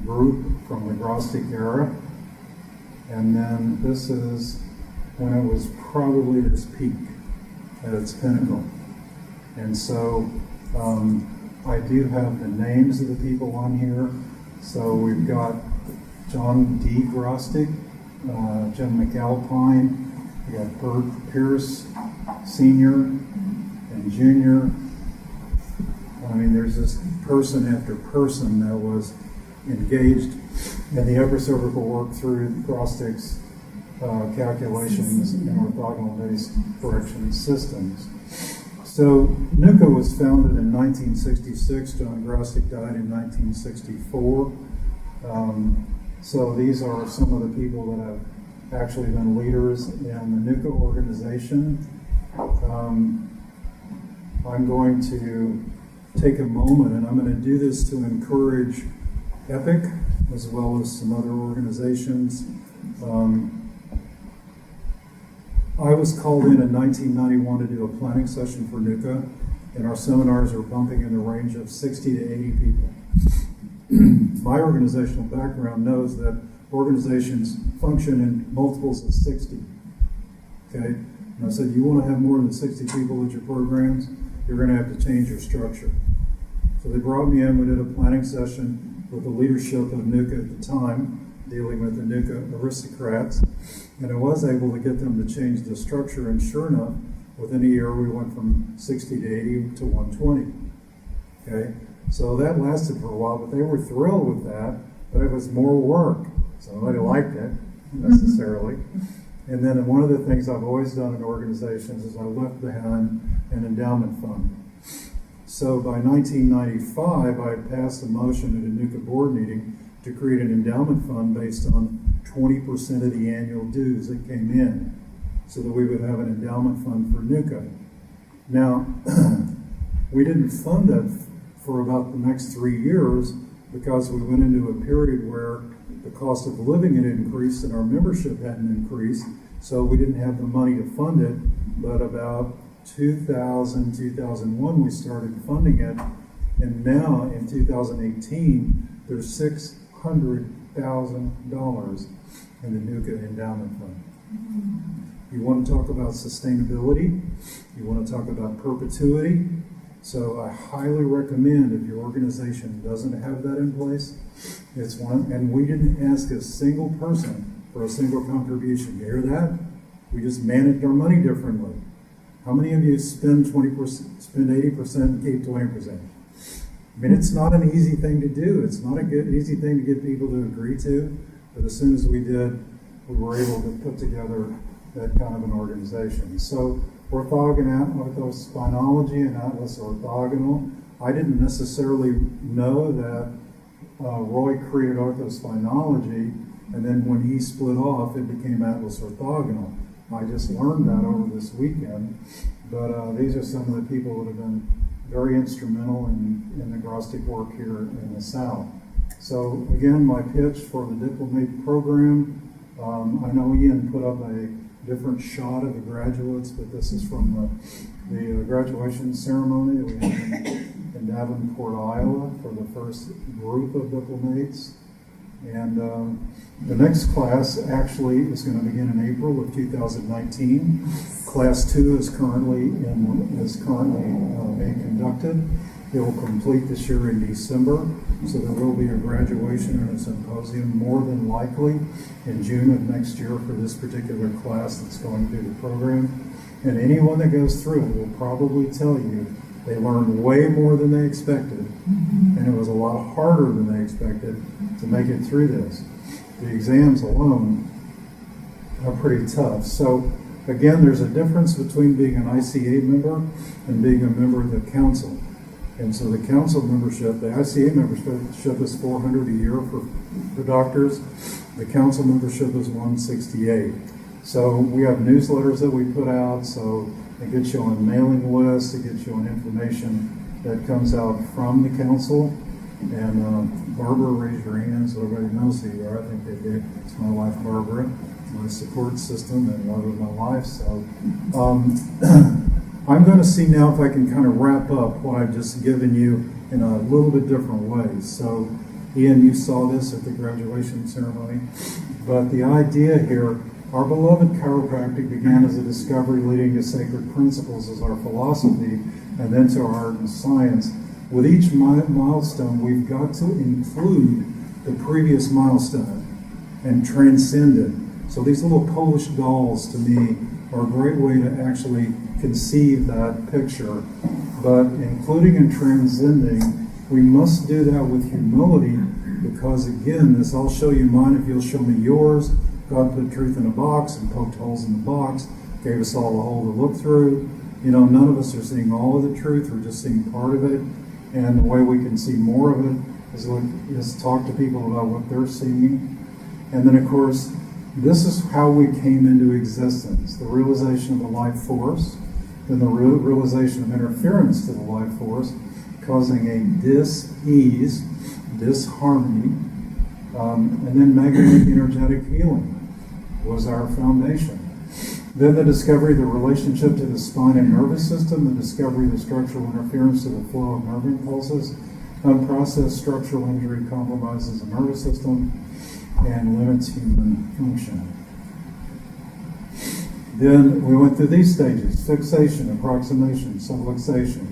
group from the Grostic era. And then this is when it was probably at its peak, at its pinnacle. And so I do have the names of the people on here. So we've got John D. Grostic, Jim McAlpine, we got Bert Pierce, Sr. and Jr. I mean, there's this person after person that was engaged in the upper cervical work through Grostic's calculations and orthogonal-based correction systems. So NUCA was founded in 1966. John Grostic died in 1964. So these are some of the people that have actually been leaders in the NUCA organization. I'm going to take a moment, and I'm going to do this to encourage EPIC as well as some other organizations. I was called in 1991 to do a planning session for NUCA, and our seminars are bumping in the range of 60 to 80 people. My organizational background knows that organizations function in multiples of 60. Okay? And I said, you want to have more than 60 people at your programs, you're going to have to change your structure. So they brought me in, we did a planning session with the leadership of NUCA at the time, dealing with the NUCA aristocrats, and I was able to get them to change the structure, and sure enough, within a year we went from 60 to 80 to 120. Okay? So that lasted for a while, but they were thrilled with that, but it was more work. So nobody liked it, necessarily. And then one of the things I've always done in organizations is I left behind an endowment fund. So by 1995, I had passed a motion at a NUCA board meeting to create an endowment fund based on 20% of the annual dues that came in, so that we would have an endowment fund for NUCA. Now, we didn't fund that for about the next 3 years because we went into a period where the cost of living had increased and our membership hadn't increased, so we didn't have the money to fund it. But about 2000, 2001, we started funding it, and now in 2018, there's $600,000 in the NUCA endowment fund. You want to talk about sustainability. You want to talk about perpetuity. So I highly recommend, if your organization doesn't have that in place, it's one, and we didn't ask a single person for a single contribution. You hear that? We just managed our money differently. How many of you spend 20%, spend 80% and keep 20%? I mean, it's not an easy thing to do. It's not a good, easy thing to get people to agree to. But as soon as we did, we were able to put together that kind of an organization. So orthospinology and atlas orthogonal. I didn't necessarily know that Roy created orthospinology, and then when he split off, it became atlas orthogonal. I just learned that over this weekend, but these are some of the people that have been very instrumental in the Grostic work here in the South. So again, my pitch for the Diplomate program, I know Ian put up a different shot of the graduates, but this is from the graduation ceremony that we had in Davenport, Iowa for the first group of diplomates. And the next class actually is going to begin in April of 2019. Class 2 is currently being conducted. It will complete this year in December, so there will be a graduation and a symposium more than likely in June of next year for this particular class that's going through the program. And anyone that goes through it will probably tell you they learned way more than they expected, and it was a lot harder than they expected to make it through this. The exams alone are pretty tough. So again, there's a difference between being an ICA member and being a member of the council. And so the council membership, the ICA membership is $400 a year for doctors. The council membership is $168. So we have newsletters that we put out, so it gets you on a mailing list, it gets you on information that comes out from the council. And Barbara, raise your hand so everybody knows who you are. I think they did. It's my wife, Barbara, my support system and love of my life. So I'm going to see now if I can kind of wrap up what I've just given you in a little bit different way. So Ian, you saw this at the graduation ceremony, but the idea here, our beloved chiropractic began as a discovery leading to sacred principles as our philosophy, and then to our art and science. With each milestone, we've got to include the previous milestone and transcend it. So these little Polish dolls, to me, are a great way to actually conceive that picture. But including and transcending, we must do that with humility, because again, this I'll show you mine if you'll show me yours. God put truth in a box and poked holes in the box, gave us all a hole to look through. You know, none of us are seeing all of the truth, we're just seeing part of it. And the way we can see more of it is talk to people about what they're seeing. And then, of course, this is how we came into existence. The realization of the life force, then the realization of interference to the life force, causing a dis-ease, disharmony, and then magnetic energetic healing was our foundation. Then the discovery of the relationship to the spine and nervous system, the discovery of the structural interference to the flow of nerve impulses, unprocessed structural injury compromises the nervous system, and limits human function. Then we went through these stages: fixation, approximation, subluxation,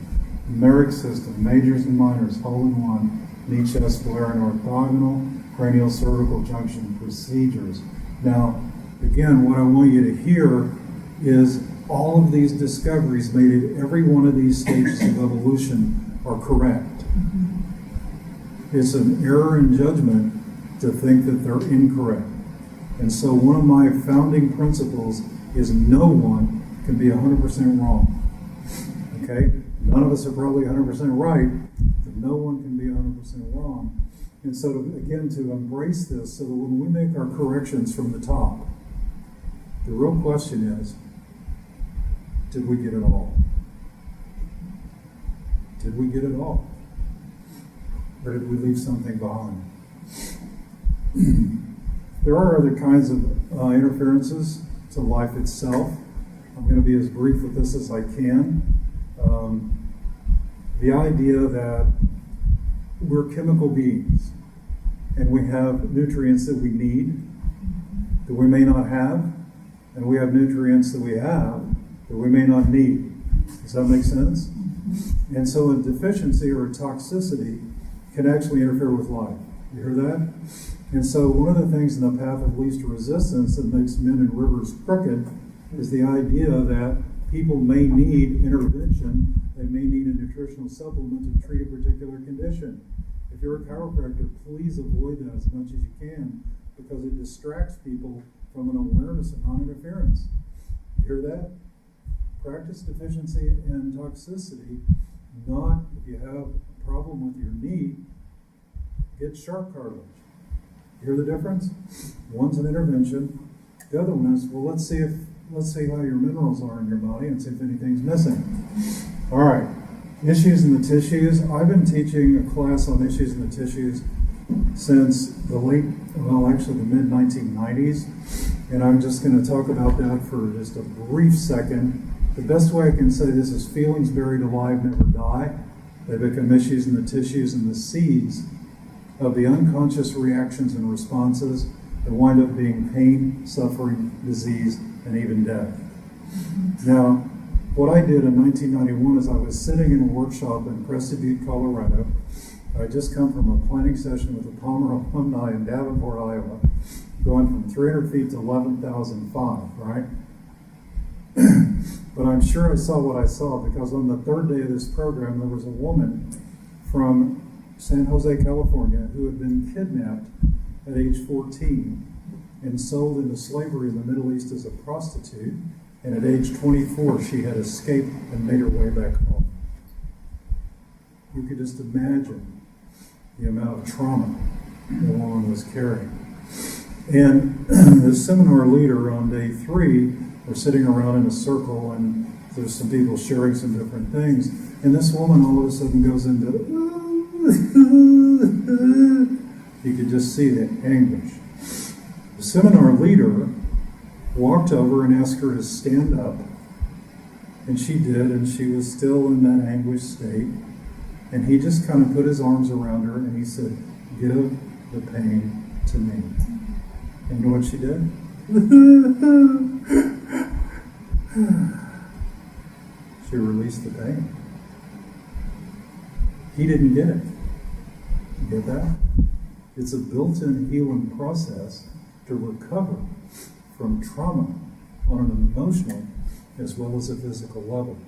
numeric system, majors and minors, hole-in-one, Nietzsche, Spiller, and orthogonal, cranial cervical junction procedures. Now, again, what I want you to hear is all of these discoveries made at every one of these stages of evolution are correct. It's an error in judgment to think that they're incorrect. And so one of my founding principles is no one can be 100% wrong. Okay? None of us are probably 100% right, but no one can be 100% wrong. And so, to embrace this, so that when we make our corrections from the top, the real question is, did we get it all? Did we get it all? Or did we leave something behind? There are other kinds of interferences to life itself. I'm going to be as brief with this as I can. The idea that we're chemical beings and we have nutrients that we need, that we may not have, and we have nutrients that we have that we may not need. Does that make sense? And so a deficiency or a toxicity can actually interfere with life. You hear that? And so one of the things in the path of least resistance that makes men and rivers crooked is the idea that people may need intervention. They may need a nutritional supplement to treat a particular condition. If you're a chiropractor, please avoid that as much as you can, because it distracts people from an awareness of non-interference. You hear that? Practice deficiency and toxicity, not if you have a problem with your knee, get sharp cartilage. You hear the difference? One's an intervention. The other one is, well, let's see how your minerals are in your body and see if anything's missing. All right, issues in the tissues. I've been teaching a class on issues in the tissues since the mid-1990s, and I'm just going to talk about that for just a brief second. The best way I can say this is feelings buried alive never die. They become issues in the tissues and the seeds of the unconscious reactions and responses that wind up being pain, suffering, disease, and even death. Now, what I did in 1991 is I was sitting in a workshop in Crested Butte, Colorado. I just come from a planning session with the Palmer alumni in Davenport, Iowa, going from 300 feet to 11,005, right? But I'm sure I saw what I saw, because on the third day of this program, there was a woman from San Jose, California, who had been kidnapped at age 14 and sold into slavery in the Middle East as a prostitute. And at age 24, she had escaped and made her way back home. You could just imagine the amount of trauma the woman was carrying. And the seminar leader on day 3, we're sitting around in a circle, and there's some people sharing some different things. And this woman all of a sudden goes into, you could just see the anguish. The seminar leader walked over and asked her to stand up, and she did, and she was still in that anguished state. And he just kind of put his arms around her, and he said, "Give the pain to me." And you know what she did? She released the pain. He didn't get it. You get that? It's a built-in healing process to recover from trauma on an emotional as well as a physical level.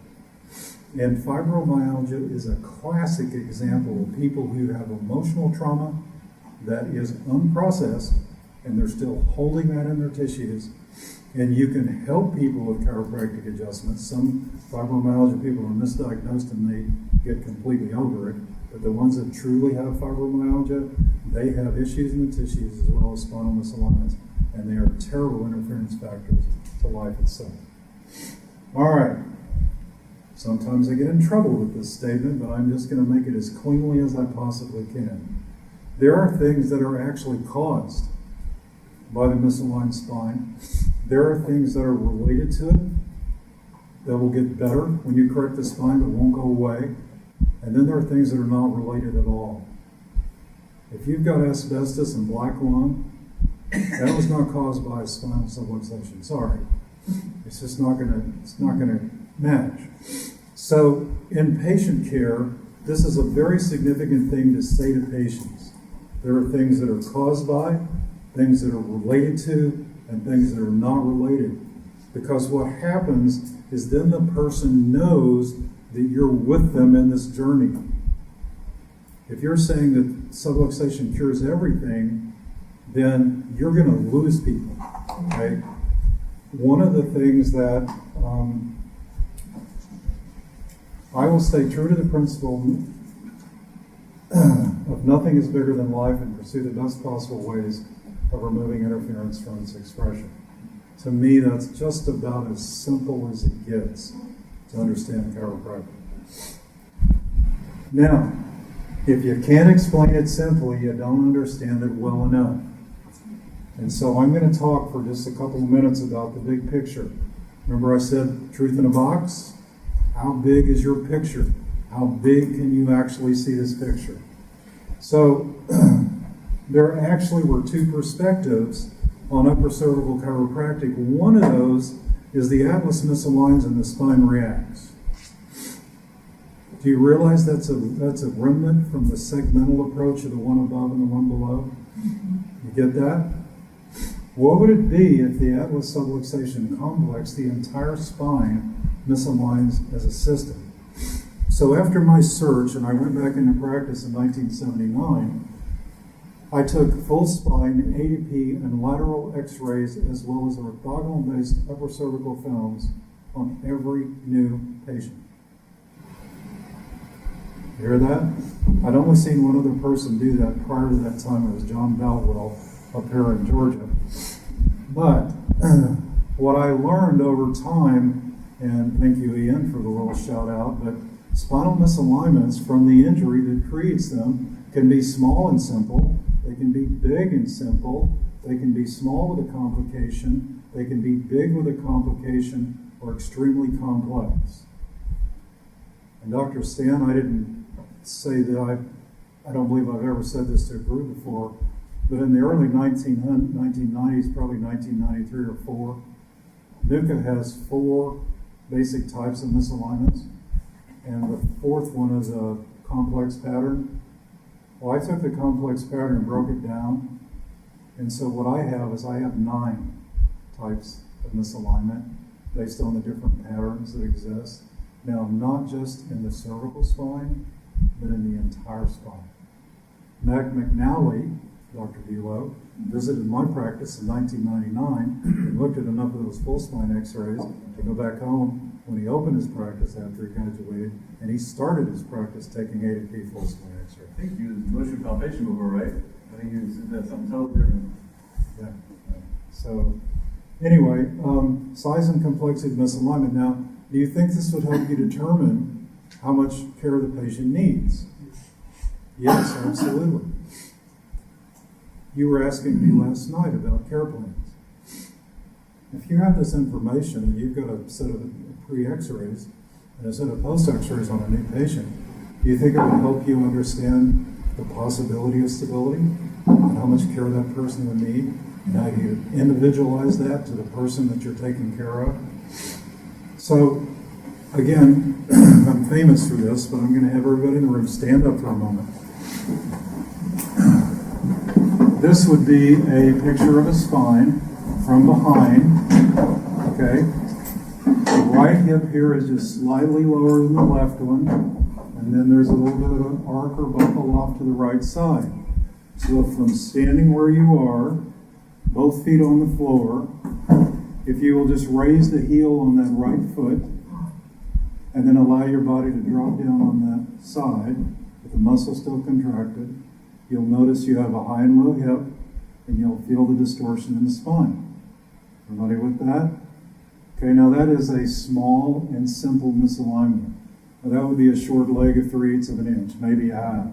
And fibromyalgia is a classic example of people who have emotional trauma that is unprocessed, and they're still holding that in their tissues. And you can help people with chiropractic adjustments. Some fibromyalgia people are misdiagnosed and they get completely over it. But the ones that truly have fibromyalgia, they have issues in the tissues as well as spinal misalignments. And they are terrible interference factors to life itself. All right. Sometimes I get in trouble with this statement, but I'm just going to make it as cleanly as I possibly can. There are things that are actually caused by the misaligned spine. There are things that are related to it that will get better when you correct the spine but won't go away. And then there are things that are not related at all. If you've got asbestos and black lung, that was not caused by a spinal subluxation. Sorry. It's just not gonna match. So in patient care, this is a very significant thing to say to patients. There are things that are caused by, things that are related to, and things that are not related. Because what happens is then the person knows that you're with them in this journey. If you're saying that subluxation cures everything, then you're going to lose people, right? One of the things that I will stay true to the principle of nothing is bigger than life, and pursue the best possible ways of removing interference from its expression. To me, that's just about as simple as it gets to understand chiropractic. Now, if you can't explain it simply, you don't understand it well enough. And so I'm going to talk for just a couple of minutes about the big picture. Remember I said truth in a box? How big is your picture? How big can you actually see this picture? So there actually were two perspectives on upper cervical chiropractic. One of those is the atlas misaligns and the spine reacts. Do you realize that's a remnant from the segmental approach of the one above and the one below? You get that? What would it be if the atlas subluxation complex, the entire spine, misaligns as a system? So after my search, and I went back into practice in 1979, I took full spine, ADP, and lateral x-rays as well as orthogonal-based upper cervical films on every new patient. You hear that? I'd only seen one other person do that prior to that time. It was John Balwell up here in Georgia. But what I learned over time, and thank you, Ian, for the little shout out, but spinal misalignments from the injury that creates them can be small and simple. They can be big and simple. They can be small with a complication. They can be big with a complication or extremely complex. And Dr. Stan, I didn't say that I don't believe I've ever said this to a group before, but in the early 1990s, probably 1993 or 4, NUCA has 4 basic types of misalignments, and the 4th one is a complex pattern. Well, I took the complex pattern and broke it down, and so what I have 9 types of misalignment based on the different patterns that exist. Now, not just in the cervical spine, but in the entire spine. Mac McNally, Dr. Velo, visited my practice in 1999 and looked at enough of those full spine x-rays to go back home when he opened his practice after he graduated, and he started his practice taking ADP full spine x-ray. I think you used motion palpation before, right? I think you said something totally different. Yeah. So, anyway, size and complexity of misalignment. Now, do you think this would help you determine how much care the patient needs? Yes, absolutely. You were asking me last night about care plans. If you have this information and you've got a set of pre-x-rays and a set of post-x-rays on a new patient, do you think it would help you understand the possibility of stability and how much care that person would need? And how do you individualize that to the person that you're taking care of? So, again, I'm famous for this, but I'm going to have everybody in the room stand up for a moment. This would be a picture of a spine from behind, okay? The right hip here is just slightly lower than the left one, and then there's a little bit of an arc or buckle off to the right side. So from standing where you are, both feet on the floor, if you will just raise the heel on that right foot, and then allow your body to drop down on that side, with the muscle still contracted, you'll notice you have a high and low hip, and you'll feel the distortion in the spine. Everybody with that? Okay, now that is a small and simple misalignment. Now that would be a short leg of 3/8 of an inch, maybe a half.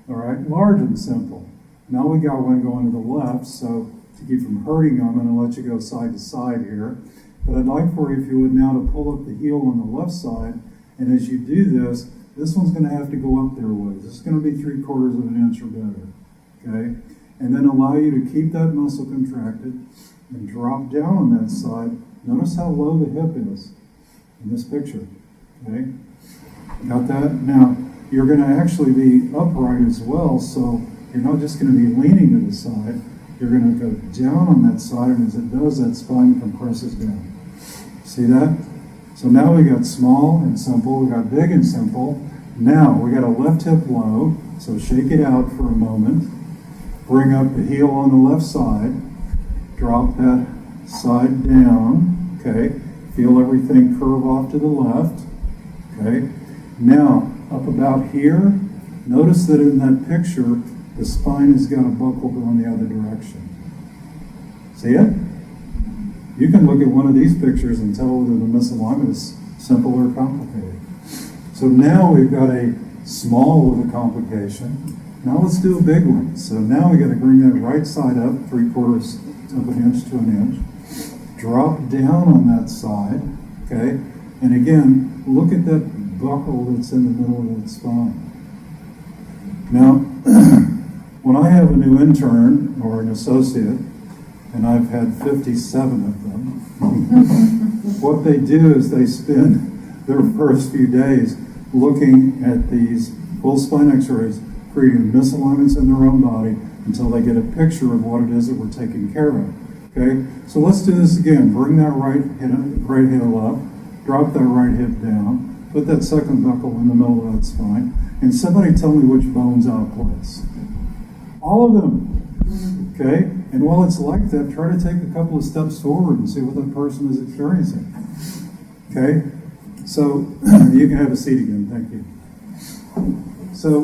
All right, large and simple. Now we got one going to the left, so to keep from hurting you, I'm going to let you go side to side here. But I'd like for you, if you would, now to pull up the heel on the left side, and as you do this, this one's going to have to go up there a ways. It's going to be 3/4 of an inch or better, okay? And then allow you to keep that muscle contracted and drop down on that side. Notice how low the hip is in this picture, okay? Got that? Now, you're going to actually be upright as well, so you're not just going to be leaning to the side. You're going to go down on that side, and as it does, that spine compresses down. See that? So now we got small and simple, we got big and simple. Now we got a left hip low, so shake it out for a moment. Bring up the heel on the left side. Drop that side down, okay? Feel everything curve off to the left, okay? Now, up about here, notice that in that picture, the spine has got a buckle going the other direction. See it? You can look at one of these pictures and tell whether the misalignment is simple or complicated. So now we've got a small with a complication. Now let's do a big one. So now we got to bring that right side up 3/4 of an inch to an inch. Drop down on that side, okay? And again, look at that buckle that's in the middle of that spine. Now, when I have a new intern or an associate, and I've had 57 of them. What they do is they spend their first few days looking at these full spine x-rays, creating misalignments in their own body until they get a picture of what it is that we're taking care of. Okay, so let's do this again. Bring that right heel up, drop that right hip down, put that second knuckle in the middle of that spine, and somebody tell me which bone's out of place. All of them. Okay, and while it's like that, try to take a couple of steps forward and see what that person is experiencing. Okay, so you can have a seat again. Thank you. So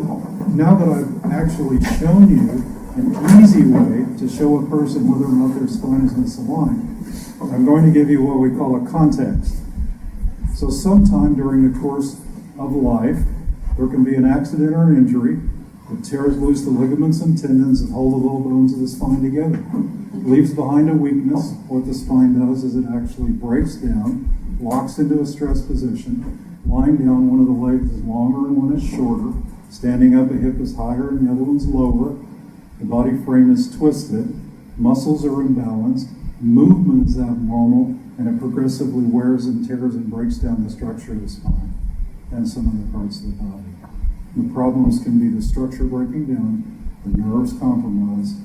now that I've actually shown you an easy way to show a person whether or not their spine is misaligned, I'm going to give you what we call a context. So sometime during the course of life, there can be an accident or an injury that tears loose the ligaments and tendons that hold the little bones of the spine together. Leaves behind a weakness. What the spine does is it actually breaks down, locks into a stress position. Lying down, one of the legs is longer and one is shorter. Standing up, a hip is higher and the other one's lower. The body frame is twisted. Muscles are imbalanced. Movement is abnormal, and it progressively wears and tears and breaks down the structure of the spine and some other parts of the body. The problems can be the structure breaking down, the nerves compromised,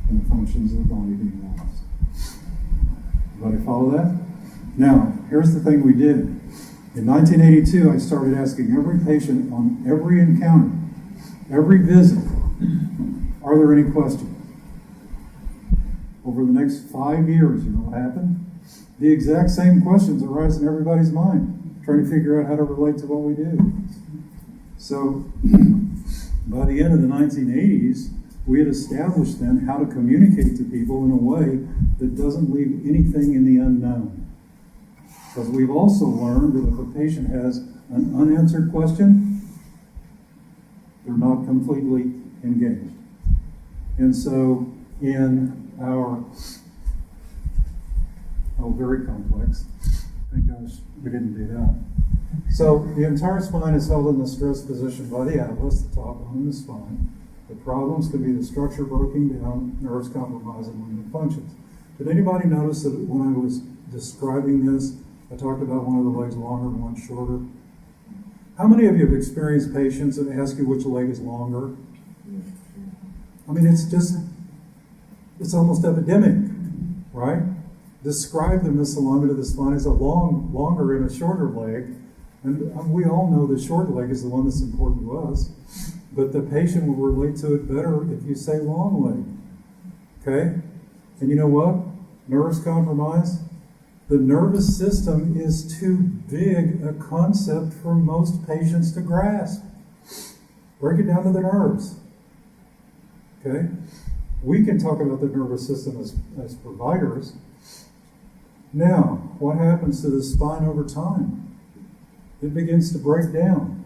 and the functions of the body being lost. Everybody follow that? Now, here's the thing we did. In 1982, I started asking every patient on every encounter, every visit, are there any questions? Over the next 5 years, you know what happened? The exact same questions arise in everybody's mind, trying to figure out how to relate to what we do. So, by the end of the 1980s, we had established then how to communicate to people in a way that doesn't leave anything in the unknown. Because we've also learned that if a patient has an unanswered question, they're not completely engaged. And so, in our, very complex, thank gosh we didn't do that. So the entire spine is held in the stress position by the atlas, the top bone of the spine. The problems could be the structure breaking down, nerves compromising, and limited functions. Did anybody notice that when I was describing this, I talked about one of the legs longer and one shorter? How many of you have experienced patients that ask you which leg is longer? I mean, it's almost epidemic, right? Describe the misalignment of the spine as a longer and a shorter leg. And we all know the short leg is the one that's important to us, but the patient will relate to it better if you say long leg. Okay? And you know what? Nerves compromised. The nervous system is too big a concept for most patients to grasp. Break it down to the nerves. Okay? We can talk about the nervous system as providers. Now, what happens to the spine over time? It begins to break down.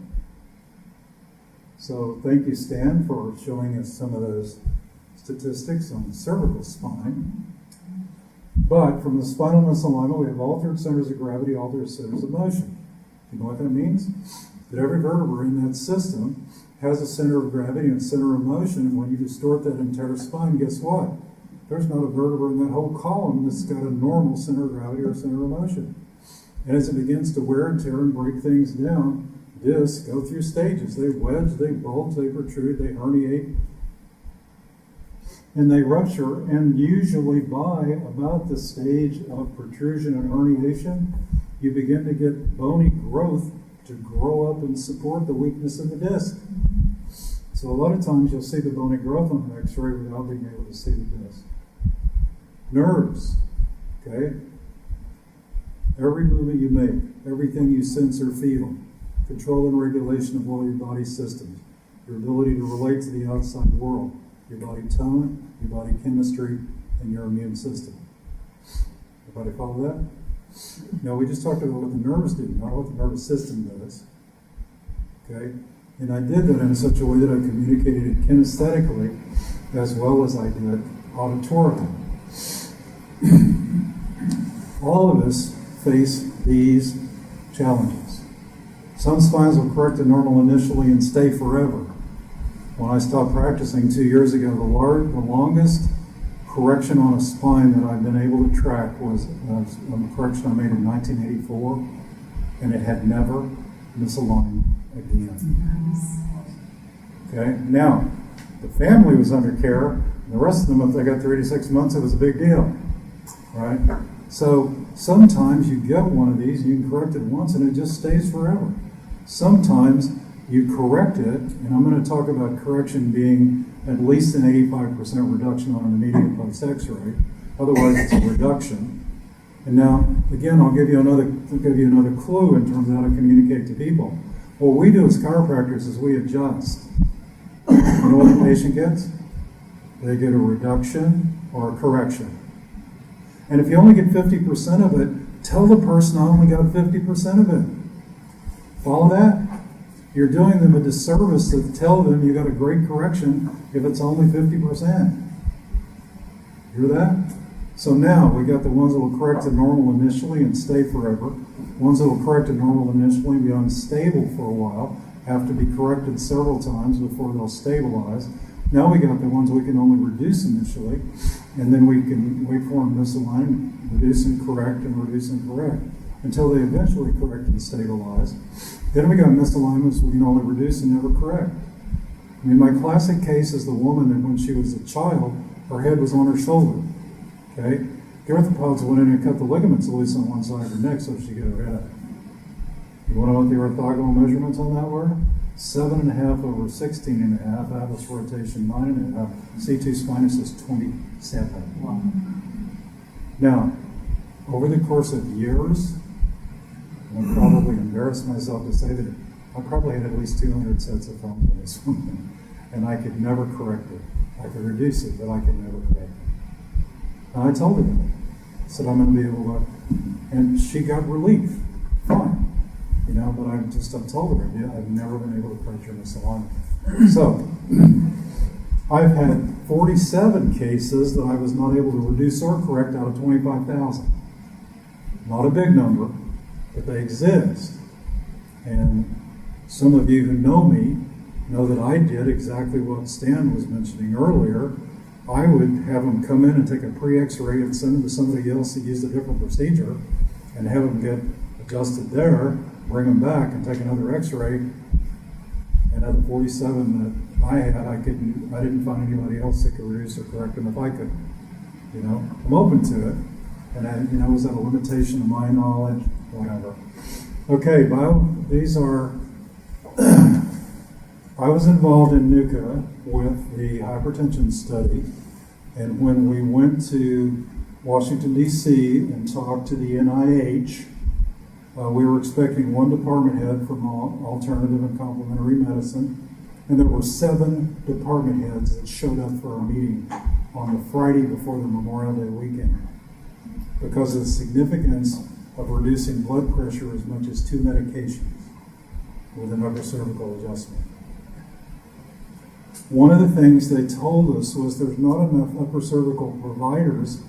So thank you, Stan, for showing us some of those statistics on the cervical spine. But from the spinal misalignment, we have altered centers of gravity, altered centers of motion. You know what that means? That every vertebra in that system has a center of gravity and center of motion, and when you distort that entire spine, guess what? There's not a vertebra in that whole column that's got a normal center of gravity or center of motion. And as it begins to wear and tear and break things down, discs go through stages. They wedge, they bulge, they protrude, they herniate, and they rupture. And usually by about the stage of protrusion and herniation, you begin to get bony growth to grow up and support the weakness of the disc. So a lot of times you'll see the bony growth on an x-ray without being able to see the disc. Nerves, okay? Every movement you make, everything you sense or feel, control and regulation of all your body systems, your ability to relate to the outside world, your body tone, your body chemistry, and your immune system. Everybody follow that? Now, we just talked about what the nerves do, not what the nervous system does. Okay? And I did that in such a way that I communicated it kinesthetically as well as I did auditorily. All of us face these challenges. Some spines will correct to normal initially and stay forever. When I stopped practicing 2 years ago, the longest correction on a spine that I've been able to track was a correction I made in 1984, and it had never misaligned again. Okay, now, the family was under care, and the rest of them, if they got 3 to 6 months, it was a big deal, right? So sometimes you get one of these, you can correct it once, and it just stays forever. Sometimes you correct it, and I'm going to talk about correction being at least an 85% reduction on an immediate post X-ray. Otherwise, it's a reduction. And now, again, I'll give you another clue in terms of how to communicate to people. What we do as chiropractors is we adjust. You know what the patient gets? They get a reduction or a correction. And if you only get 50% of it, tell the person I only got 50% of it. Follow that? You're doing them a disservice to tell them you got a great correction if it's only 50%. Hear that? So now we got the ones that will correct to normal initially and stay forever. Ones that will correct to normal initially and be unstable for a while, have to be corrected several times before they'll stabilize. Now we got the ones we can only reduce initially, and then we can wait for them to misalign, reduce and correct, and reduce and correct, until they eventually correct and stabilize. Then we got misalignments we can only reduce and never correct. I mean, my classic case is the woman that when she was a child, her head was on her shoulder. Okay? The orthopods went in and cut the ligaments loose on one side of her neck so she could get her head. You want to know what the orthogonal measurements on that were? 7.5 over 16.5, atlas rotation 9.5, C2 spinous is 27. Wow. Now, over the course of years, and I'm probably embarrassed myself to say that I probably had at least 200 sets of films on this woman, and I could never correct it. I could reduce it, but I could never correct it. And I told her that. I said, I'm going to be able to, and she got relief. Fine. You know, but I've told her, yeah, I've never been able to correct her misalignment. So, I've had 47 cases that I was not able to reduce or correct out of 25,000. Not a big number, but they exist. And some of you who know me know that I did exactly what Stan was mentioning earlier. I would have them come in and take a pre-X-ray and send them to somebody else that used a different procedure and have them get adjusted there, bring them back and take another X-ray. And of the 47 that I had, I didn't find anybody else that could reduce or correct them if I could. You know, I'm open to it. And was that a limitation of my knowledge? Whatever. Okay, these are, I was involved in NUCA with the hypertension study, and when we went to Washington, D.C. and talked to the NIH, we were expecting one department head from alternative and complementary medicine, and there were 7 department heads that showed up for our meeting on the Friday before the Memorial Day weekend because of the significance of reducing blood pressure as much as 2 medications with an upper cervical adjustment. One of the things they told us was there's not enough upper cervical providers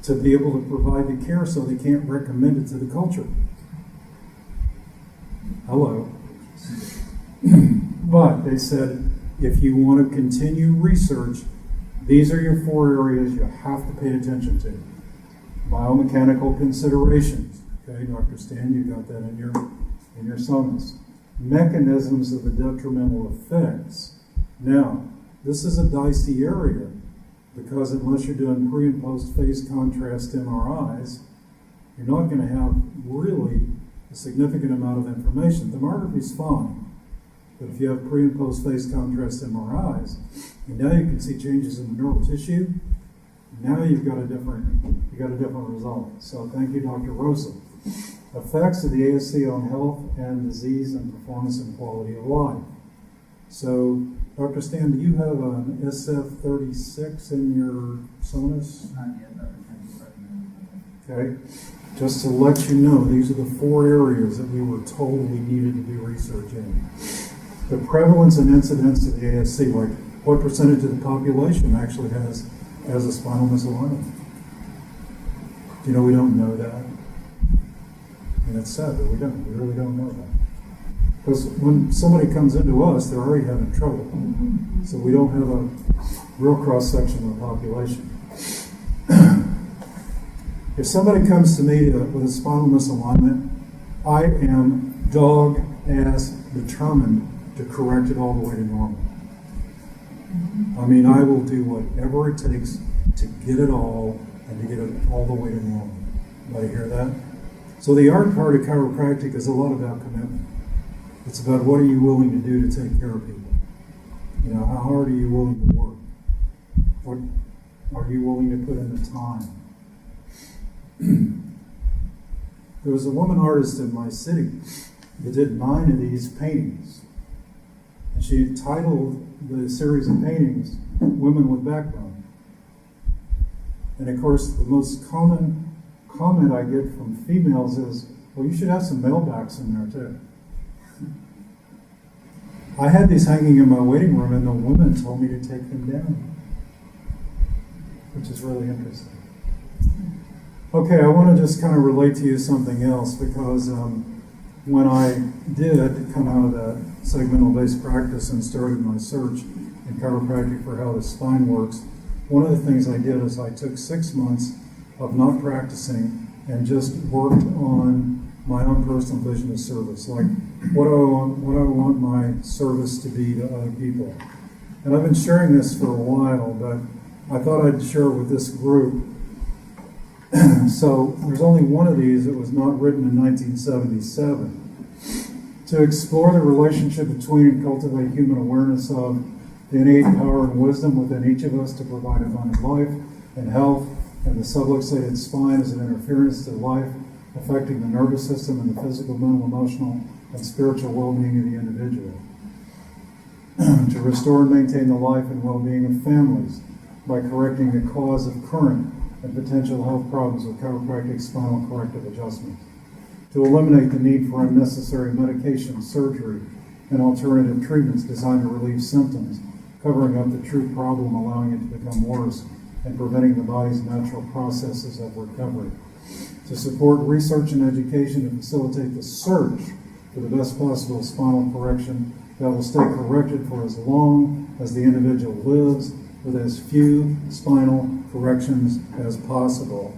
to be able to provide the care, so they can't recommend it to the culture. Hello. But they said, if you want to continue research, these are your 4 areas you have to pay attention to. Biomechanical considerations. Okay, Dr. Stan, you got that in your sonus. Mechanisms of the detrimental effects. Now, this is a dicey area because unless you're doing pre and post phase contrast MRIs, you're not going to have really a significant amount of information. Thermography is fine, but if you have pre and post phase contrast MRIs, and now you can see changes in the neural tissue, now you've got a different result. So thank you, Dr. Rosa. Effects of the ASC on health and disease and performance and quality of life. So, Dr. Stan, do you have an SF36 in your sonus? Not yet, Dr. Okay. Just to let you know, these are the 4 areas that we were told we needed to do research in. The prevalence and incidence of the ASC, like what percentage of the population actually has a spinal misalignment? You know, we don't know that. And it's sad that we really don't know that. Because when somebody comes into us, they're already having trouble. So we don't have a real cross-section of the population. If somebody comes to me with a spinal misalignment, I am dog-ass determined to correct it all the way to normal. I mean, I will do whatever it takes to get it all and to get it all the way to normal. Anybody hear that? So the art part of chiropractic is a lot about commitment. It's about what are you willing to do to take care of people. You know, how hard are you willing to work? What are you willing to put in the time? There was a woman artist in my city that did 9 of these paintings. And she titled the series of paintings, Women with Backbone. And of course, the most common comment I get from females is, well, you should have some male backs in there too. I had these hanging in my waiting room and the woman told me to take them down, which is really interesting. Okay, I want to just kind of relate to you something else because when I did come out of that segmental-based practice and started my search in chiropractic for how the spine works, one of the things I did is I took 6 months of not practicing and just worked on my own personal vision of service, like what do I want my service to be to other people. And I've been sharing this for a while, but I thought I'd share it with this group. So there's only one of these that was not written in 1977. To explore the relationship between and cultivate human awareness of the innate power and wisdom within each of us to provide abundant life and health, and the subluxated spine as an interference to life, affecting the nervous system and the physical, mental, emotional, and spiritual well-being of the individual. To restore and maintain the life and well-being of families by correcting the cause of current and potential health problems with chiropractic spinal corrective adjustments. To eliminate the need for unnecessary medication, surgery, and alternative treatments designed to relieve symptoms, covering up the true problem, allowing it to become worse, and preventing the body's natural processes of recovery. To support research and education to facilitate the search for the best possible spinal correction that will stay corrected for as long as the individual lives with as few spinal corrections as possible.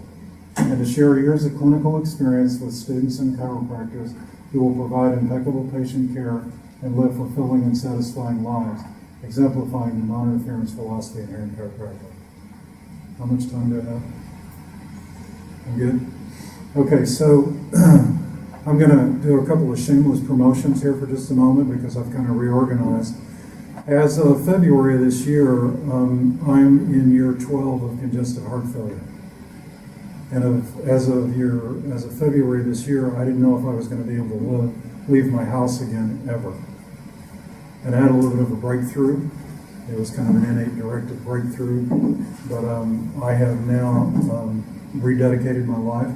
And to share years of clinical experience with students and chiropractors who will provide impeccable patient care and live fulfilling and satisfying lives, exemplifying the non-interference philosophy inherent in chiropractic. How much time do I have? I'm good? Okay, so I'm going to do a couple of shameless promotions here for just a moment because I've kind of reorganized. As of February of this year, I'm in year 12 of congestive heart failure. And as of February this year, I didn't know if I was going to be able to leave my house again ever. And I had a little bit of a breakthrough. It was kind of an innate directed breakthrough, but I have now rededicated my life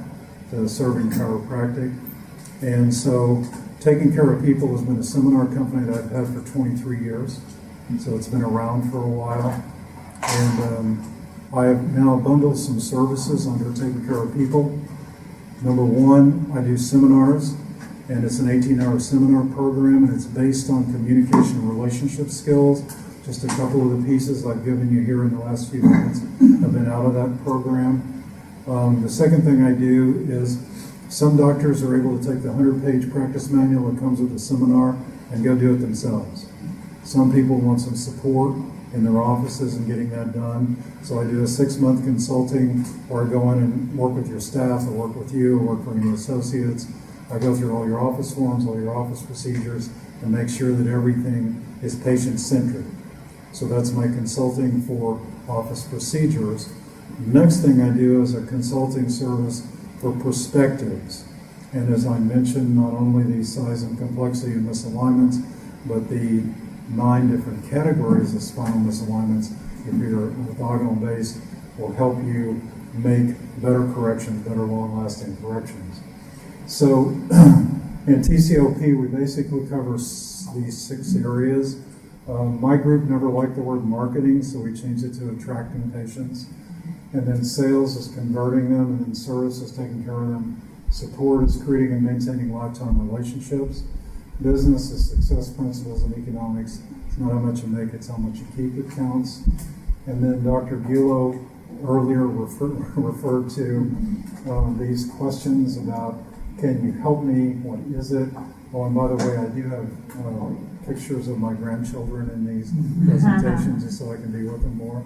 to serving chiropractic. And so Taking Care of People has been a seminar company that I've had for 23 years. So it's been around for a while. And I have now bundled some services under Taking Care of People. Number one, I do seminars, and it's an 18-hour seminar program, and it's based on communication and relationship skills. Just a couple of the pieces I've given you here in the last few minutes have been out of that program. The second thing I do is some doctors are able to take the 100-page practice manual that comes with the seminar and go do it themselves. Some people want some support in their offices and getting that done. So I do a 6-month consulting where I go in and work with your staff, or work with you, or work for any associates. I go through all your office forms, all your office procedures, and make sure that everything is patient-centered. So that's my consulting for office procedures. Next thing I do is a consulting service for perspectives. And as I mentioned, not only the size and complexity of misalignments, but the 9 different categories of spinal misalignments, if you're orthogonal based, will help you make better corrections, better long-lasting corrections. So in TCOP, we basically cover these 6 areas. My group never liked the word marketing, so we changed it to attracting patients. And then sales is converting them, and then service is taking care of them. Support is creating and maintaining lifetime relationships. Business is success principles and economics. It's not how much you make, it's how much you keep that counts. And then Dr. Bulow earlier referred to these questions about, can you help me? What is it? Oh, and by the way, I do have pictures of my grandchildren in these presentations just so I can be with them more.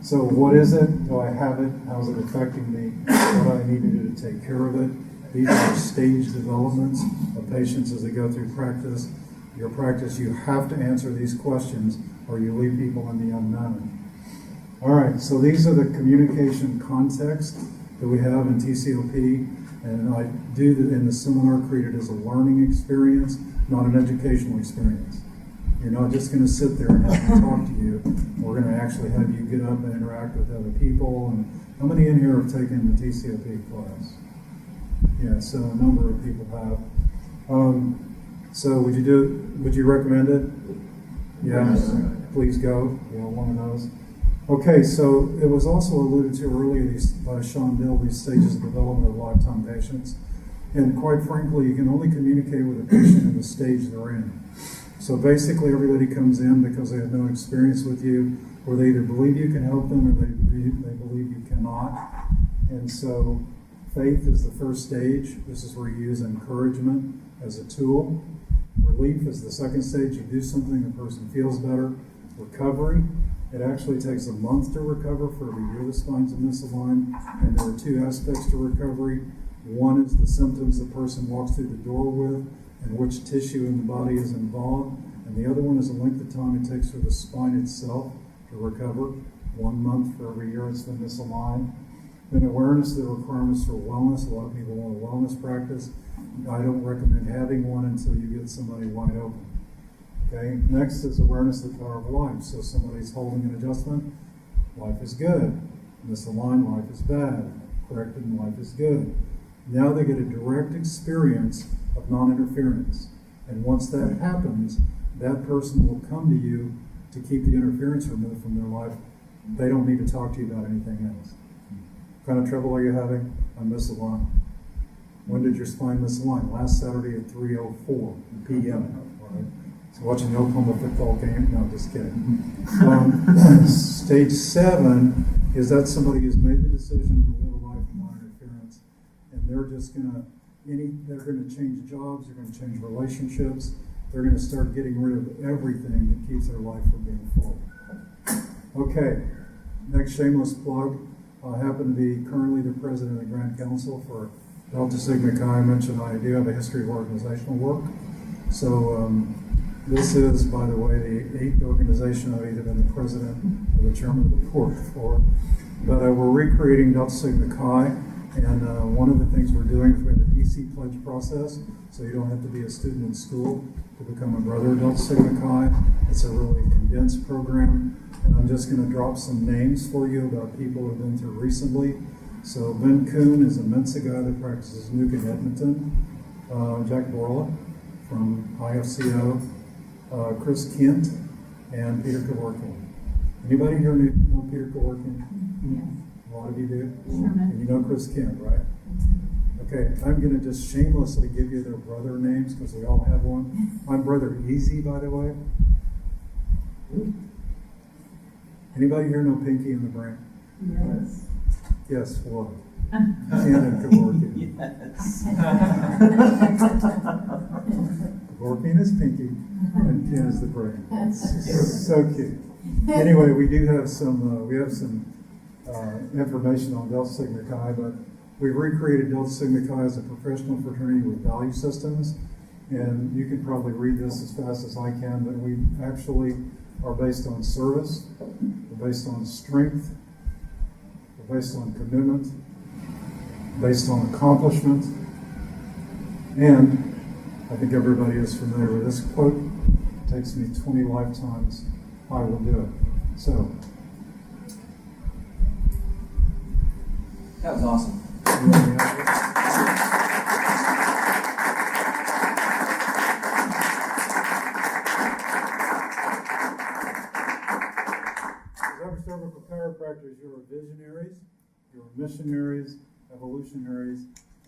So what is it? Do I have it? How is it affecting me? What do I need to do to take care of it? These are stage developments of patients as they go through practice. Your practice, you have to answer these questions or you leave people in the unknown. All right, so these are the communication context that we have in TCOP, and I do that in the seminar, treat it as a learning experience, not an educational experience. You're not just going to sit there and have me talk to you. We're going to actually have you get up and interact with other people. And how many in here have taken the TCOP class? Yeah, so a number of people have. So would you recommend it? Yes. Please go. One of those. Okay, so it was also alluded to earlier by Sean Dill, these stages of development of lifetime patients. And quite frankly, you can only communicate with a patient in the stage they're in. So basically everybody comes in because they have no experience with you, or they either believe you can help them or they believe you cannot. And so faith is the first stage. This is where you use encouragement as a tool. Relief is the second stage. You do something, the person feels better. Recovery, it actually takes a month to recover for every year the spine's misaligned. And there are two aspects to recovery. One is the symptoms the person walks through the door with and which tissue in the body is involved. And the other one is the length of time it takes for the spine itself to recover. 1 month for every year it's been misaligned. Then awareness of the requirements for wellness. A lot of people want a wellness practice. I don't recommend having one until you get somebody wide open. Okay. Next is awareness of the power of life. So somebody's holding an adjustment. Life is good. Misaligned, life is bad. Corrected, life is good. Now they get a direct experience of non-interference. And once that happens, that person will come to you to keep the interference removed from their life. They don't need to talk to you about anything else. What kind of trouble are you having? I misaligned. When did your spine misalign? Last Saturday at 3:04 p.m. All right. So watching the Oklahoma football game? No, just kidding. Stage 7 is that somebody who's made the decision to live a life of non-interference, and they're just they're going to change jobs, they're going to change relationships, they're going to start getting rid of everything that keeps their life from being full. Okay, next shameless plug. I happen to be currently the president of the Grand Council for Delta Sigma Chi. I mentioned I do have a history of organizational work. So this is, by the way, the 8th organization I've either been the president or the chairman of the board for. But we're recreating Delta Sigma Chi, and one of the things we're doing is we have a DC pledge process, so you don't have to be a student in school to become a brother of Delta Sigma Chi. It's a really condensed program, and I'm just going to drop some names for you about people who have been through recently. So Ben Kuhn is a Mensa guy that practices Nuke in Edmonton. Jack Borla from IFCO. Chris Kent and Peter Kevorkian. Anybody here know Peter Kevorkian? Yes. A lot of you do? Sure. And you know Chris Kent, right? Okay, I'm going to just shamelessly give you their brother names because we all have one. My brother Easy, by the way. Anybody here know Pinky and the Brain? Yes. Yes, what? Shannon Kevorkian. Yes. Kevorkian is Pinky, and Ken is the brain. That's So cute. Anyway, we do have some information on Delta Sigma Chi, but we've recreated Delta Sigma Chi as a professional fraternity with value systems, and you can probably read this as fast as I can, but we actually are based on service, we're based on strength, we're based on commitment, based on accomplishment, and I think everybody is familiar with this quote. It takes me 20 lifetimes, I will do it. So, That was awesome. as I'm cervical chiropractors, you're visionaries, you're missionaries, evolutionaries,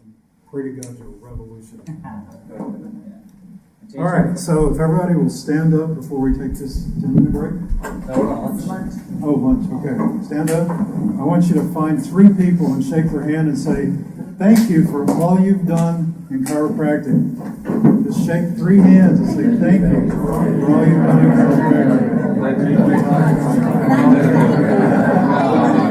and pray to God you're revolutionaries. All right, so if everybody will stand up before we take this 10-minute break. Oh, lunch, okay. Stand up. I want you to find 3 people and shake their hand and say, thank you for all you've done in chiropractic. Just shake 3 hands and say, thank you for all you've done in chiropractic.